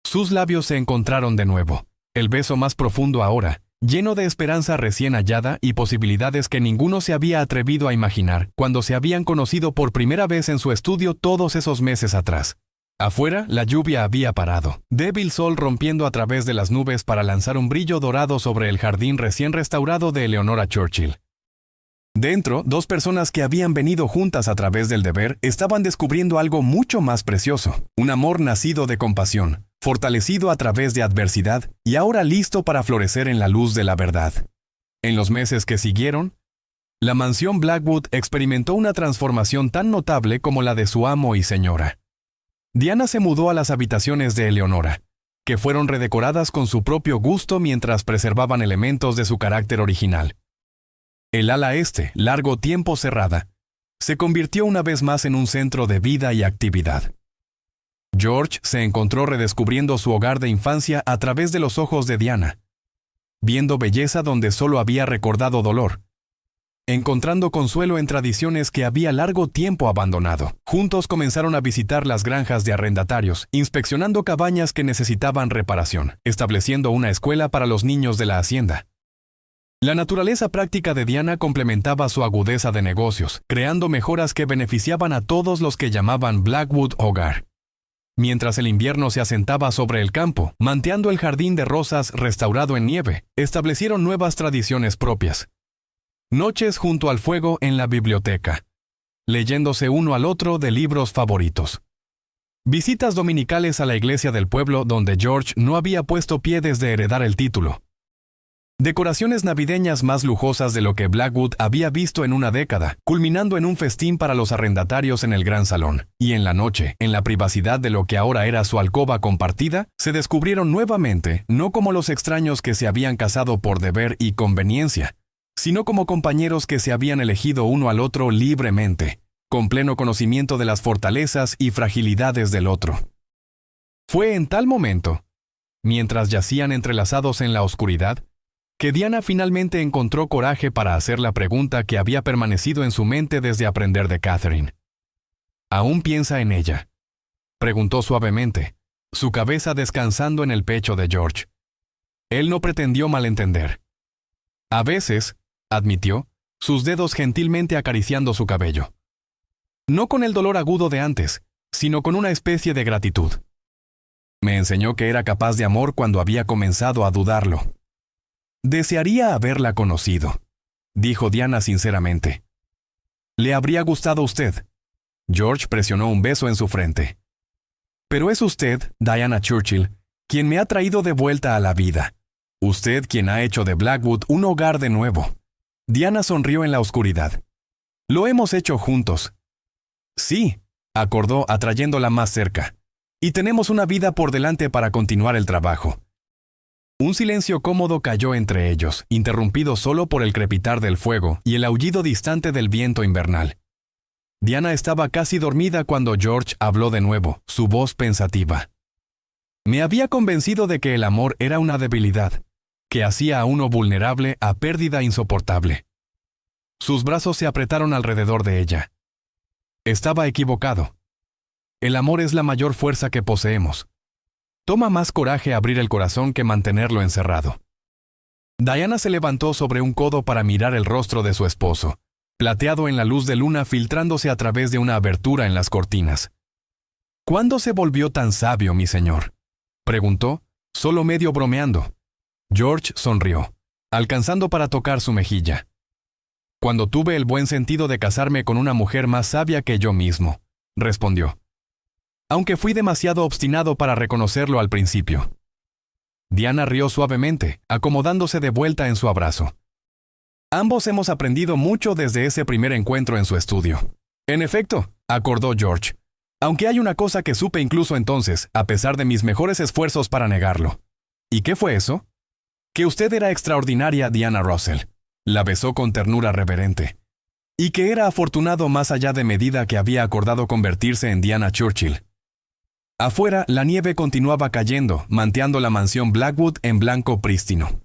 Sus labios se encontraron de nuevo, el beso más profundo ahora, lleno de esperanza recién hallada y posibilidades que ninguno se había atrevido a imaginar cuando se habían conocido por primera vez en su estudio todos esos meses atrás. Afuera, la lluvia había parado, débil sol rompiendo a través de las nubes para lanzar un brillo dorado sobre el jardín recién restaurado de Eleonora Churchill. Dentro, dos personas que habían venido juntas a través del deber estaban descubriendo algo mucho más precioso, un amor nacido de compasión, fortalecido a través de adversidad y ahora listo para florecer en la luz de la verdad. En los meses que siguieron, la mansión Blackwood experimentó una transformación tan notable como la de su amo y señora. Diana se mudó a las habitaciones de Eleonora, que fueron redecoradas con su propio gusto mientras preservaban elementos de su carácter original. El ala este, largo tiempo cerrada, se convirtió una vez más en un centro de vida y actividad. George se encontró redescubriendo su hogar de infancia a través de los ojos de Diana, viendo belleza donde solo había recordado dolor, encontrando consuelo en tradiciones que había largo tiempo abandonado. Juntos comenzaron a visitar las granjas de arrendatarios, inspeccionando cabañas que necesitaban reparación, estableciendo una escuela para los niños de la hacienda. La naturaleza práctica de Diana complementaba su agudeza de negocios, creando mejoras que beneficiaban a todos los que llamaban Blackwood hogar. Mientras el invierno se asentaba sobre el campo, manteando el jardín de rosas restaurado en nieve, establecieron nuevas tradiciones propias. Noches junto al fuego en la biblioteca, leyéndose uno al otro de libros favoritos. Visitas dominicales a la iglesia del pueblo donde George no había puesto pie desde heredar el título. Decoraciones navideñas más lujosas de lo que Blackwood había visto en una década, culminando en un festín para los arrendatarios en el gran salón. Y en la noche, en la privacidad de lo que ahora era su alcoba compartida, se descubrieron nuevamente, no como los extraños que se habían casado por deber y conveniencia, sino como compañeros que se habían elegido uno al otro libremente, con pleno conocimiento de las fortalezas y fragilidades del otro. Fue en tal momento, mientras yacían entrelazados en la oscuridad, que Diana finalmente encontró coraje para hacer la pregunta que había permanecido en su mente desde aprender de Catherine. ¿Aún piensa en ella?, preguntó suavemente, su cabeza descansando en el pecho de George. Él no pretendió malentender. A veces, admitió, sus dedos gentilmente acariciando su cabello. No con el dolor agudo de antes, sino con una especie de gratitud. Me enseñó que era capaz de amor cuando había comenzado a dudarlo. Desearía haberla conocido, dijo Diana sinceramente. ¿Le habría gustado a usted? George presionó un beso en su frente. Pero es usted, Diana Churchill, quien me ha traído de vuelta a la vida. Usted quien ha hecho de Blackwood un hogar de nuevo. Diana sonrió en la oscuridad. Lo hemos hecho juntos. Sí, acordó atrayéndola más cerca. Y tenemos una vida por delante para continuar el trabajo. Un silencio cómodo cayó entre ellos, interrumpido solo por el crepitar del fuego y el aullido distante del viento invernal. Diana estaba casi dormida cuando George habló de nuevo, su voz pensativa. Me había convencido de que el amor era una debilidad, que hacía a uno vulnerable a pérdida insoportable. Sus brazos se apretaron alrededor de ella. Estaba equivocado. El amor es la mayor fuerza que poseemos. Toma más coraje abrir el corazón que mantenerlo encerrado. Diana se levantó sobre un codo para mirar el rostro de su esposo, plateado en la luz de luna filtrándose a través de una abertura en las cortinas. ¿Cuándo se volvió tan sabio, mi señor?, preguntó, solo medio bromeando. George sonrió, alcanzando para tocar su mejilla. Cuando tuve el buen sentido de casarme con una mujer más sabia que yo mismo, respondió. Aunque fui demasiado obstinado para reconocerlo al principio. Diana rió suavemente, acomodándose de vuelta en su abrazo. Ambos hemos aprendido mucho desde ese primer encuentro en su estudio. En efecto, acordó George, aunque hay una cosa que supe incluso entonces, a pesar de mis mejores esfuerzos para negarlo. ¿Y qué fue eso? Que usted era extraordinaria, Diana Russell. La besó con ternura reverente. Y que era afortunado más allá de medida que había acordado convertirse en Diana Churchill. Afuera, la nieve continuaba cayendo, manteando la mansión Blackwood en blanco prístino.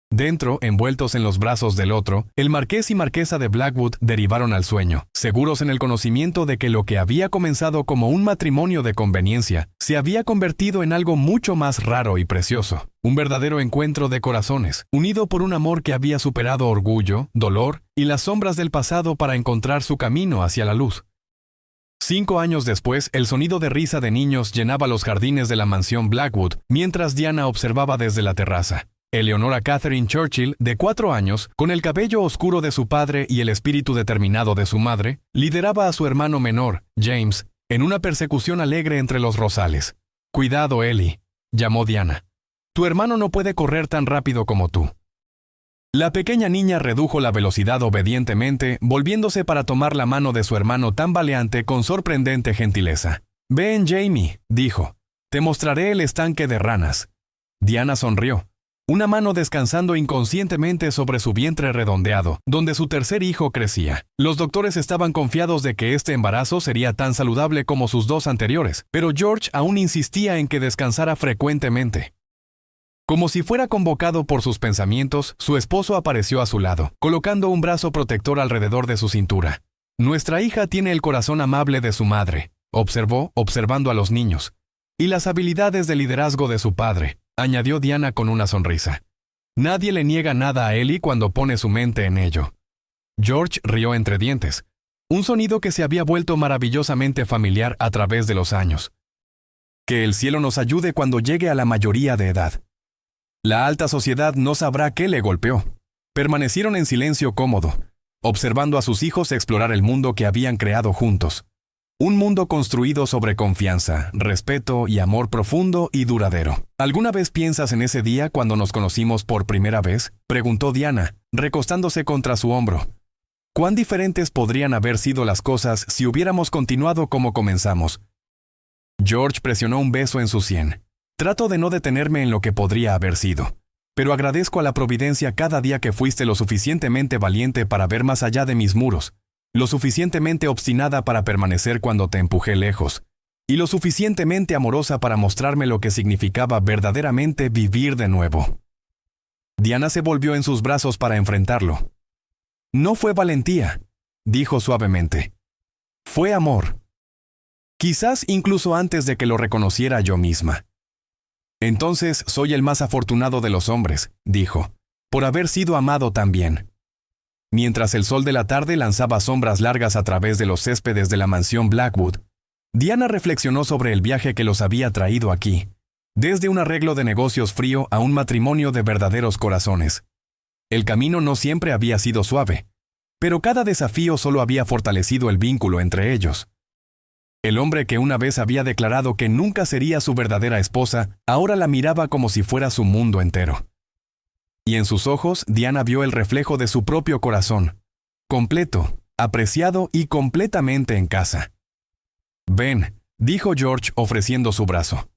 Dentro, envueltos en los brazos del otro, el marqués y marquesa de Blackwood derivaron al sueño, seguros en el conocimiento de que lo que había comenzado como un matrimonio de conveniencia se había convertido en algo mucho más raro y precioso, un verdadero encuentro de corazones, unido por un amor que había superado orgullo, dolor y las sombras del pasado para encontrar su camino hacia la luz. 5 años después, el sonido de risa de niños llenaba los jardines de la mansión Blackwood, mientras Diana observaba desde la terraza. Eleonora Catherine Churchill, de 4 años, con el cabello oscuro de su padre y el espíritu determinado de su madre, lideraba a su hermano menor, James, en una persecución alegre entre los rosales. «Cuidado, Ellie», llamó Diana. «Tu hermano no puede correr tan rápido como tú». La pequeña niña redujo la velocidad obedientemente, volviéndose para tomar la mano de su hermano tambaleante con sorprendente gentileza. «Ven, Jamie», dijo. «Te mostraré el estanque de ranas». Diana sonrió. una mano descansando inconscientemente sobre su vientre redondeado, donde su tercer hijo crecía. Los doctores estaban confiados de que este embarazo sería tan saludable como sus dos anteriores, pero George aún insistía en que descansara frecuentemente. Como si fuera convocado por sus pensamientos, su esposo apareció a su lado, colocando un brazo protector alrededor de su cintura. «Nuestra hija tiene el corazón amable de su madre», observó, observando a los niños, «y las habilidades de liderazgo de su padre», añadió Diana con una sonrisa. «Nadie le niega nada a Ellie cuando pone su mente en ello». George rió entre dientes, un sonido que se había vuelto maravillosamente familiar a través de los años. «Que el cielo nos ayude cuando llegue a la mayoría de edad». La alta sociedad no sabrá qué le golpeó. Permanecieron en silencio cómodo, observando a sus hijos explorar el mundo que habían creado juntos. Un mundo construido sobre confianza, respeto y amor profundo y duradero. ¿Alguna vez piensas en ese día cuando nos conocimos por primera vez?, preguntó Diana, recostándose contra su hombro. ¿Cuán diferentes podrían haber sido las cosas si hubiéramos continuado como comenzamos? George presionó un beso en su sien. Trato de no detenerme en lo que podría haber sido, pero agradezco a la providencia cada día que fuiste lo suficientemente valiente para ver más allá de mis muros, lo suficientemente obstinada para permanecer cuando te empujé lejos, y lo suficientemente amorosa para mostrarme lo que significaba verdaderamente vivir de nuevo. Diana se volvió en sus brazos para enfrentarlo. «No fue valentía», dijo suavemente. «Fue amor. Quizás incluso antes de que lo reconociera yo misma». «Entonces soy el más afortunado de los hombres», dijo, «por haber sido amado también». Mientras el sol de la tarde lanzaba sombras largas a través de los céspedes de la mansión Blackwood, Diana reflexionó sobre el viaje que los había traído aquí, desde un arreglo de negocios frío a un matrimonio de verdaderos corazones. El camino no siempre había sido suave, pero cada desafío solo había fortalecido el vínculo entre ellos. El hombre que una vez había declarado que nunca sería su verdadera esposa, ahora la miraba como si fuera su mundo entero. Y en sus ojos, Diana vio el reflejo de su propio corazón, completo, apreciado y completamente en casa. «Ven», dijo George ofreciendo su brazo.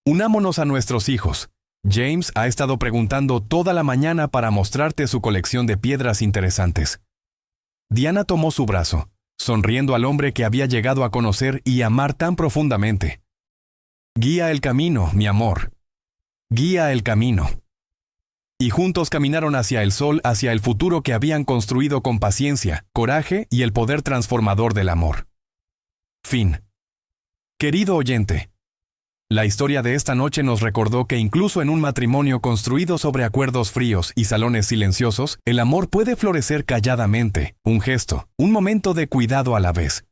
«Unámonos a nuestros hijos. James ha estado preguntando toda la mañana para mostrarte su colección de piedras interesantes». Diana tomó su brazo, sonriendo al hombre que había llegado a conocer y amar tan profundamente. «Guía el camino, mi amor. Guía el camino». Y juntos caminaron hacia el sol, hacia el futuro que habían construido con paciencia, coraje y el poder transformador del amor. Fin. Querido oyente, la historia de esta noche nos recordó que incluso en un matrimonio construido sobre acuerdos fríos y salones silenciosos, el amor puede florecer calladamente, un gesto, un momento de cuidado a la vez.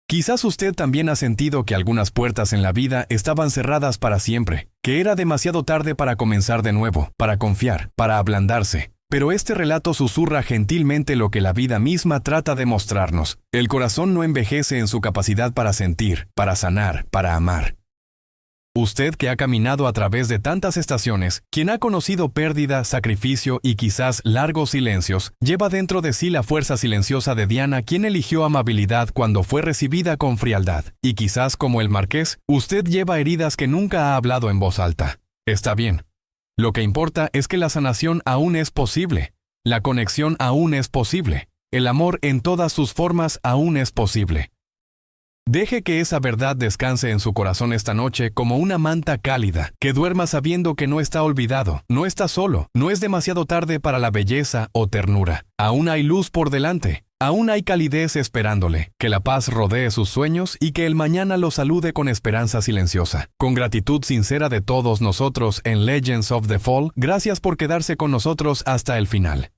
Quizás usted también ha sentido que algunas puertas en la vida estaban cerradas para siempre, que era demasiado tarde para comenzar de nuevo, para confiar, para ablandarse. Pero este relato susurra gentilmente lo que la vida misma trata de mostrarnos. El corazón no envejece en su capacidad para sentir, para sanar, para amar. Usted que ha caminado a través de tantas estaciones, quien ha conocido pérdida, sacrificio y quizás largos silencios, lleva dentro de sí la fuerza silenciosa de Diana, quien eligió amabilidad cuando fue recibida con frialdad. Y quizás como el marqués, usted lleva heridas que nunca ha hablado en voz alta. Está bien. Lo que importa es que la sanación aún es posible. La conexión aún es posible. El amor en todas sus formas aún es posible. Deje que esa verdad descanse en su corazón esta noche como una manta cálida, que duerma sabiendo que no está olvidado, no está solo, no es demasiado tarde para la belleza o ternura. Aún hay luz por delante, aún hay calidez esperándole, que la paz rodee sus sueños y que el mañana lo salude con esperanza silenciosa. Con gratitud sincera de todos nosotros en Legends of the Fall, gracias por quedarse con nosotros hasta el final.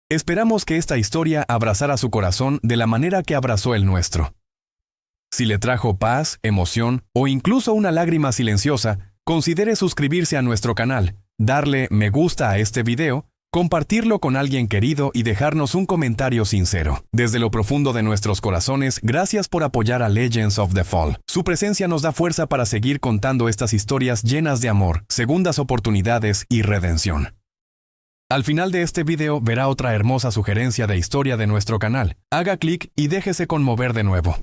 Esperamos que esta historia abrazara su corazón de la manera que abrazó el nuestro. Si le trajo paz, emoción o incluso una lágrima silenciosa, considere suscribirse a nuestro canal, darle me gusta a este video, compartirlo con alguien querido y dejarnos un comentario sincero. Desde lo profundo de nuestros corazones, gracias por apoyar a Legends of the Fall. Su presencia nos da fuerza para seguir contando estas historias llenas de amor, segundas oportunidades y redención. Al final de este video verá otra hermosa sugerencia de historia de nuestro canal. Haga clic y déjese conmover de nuevo.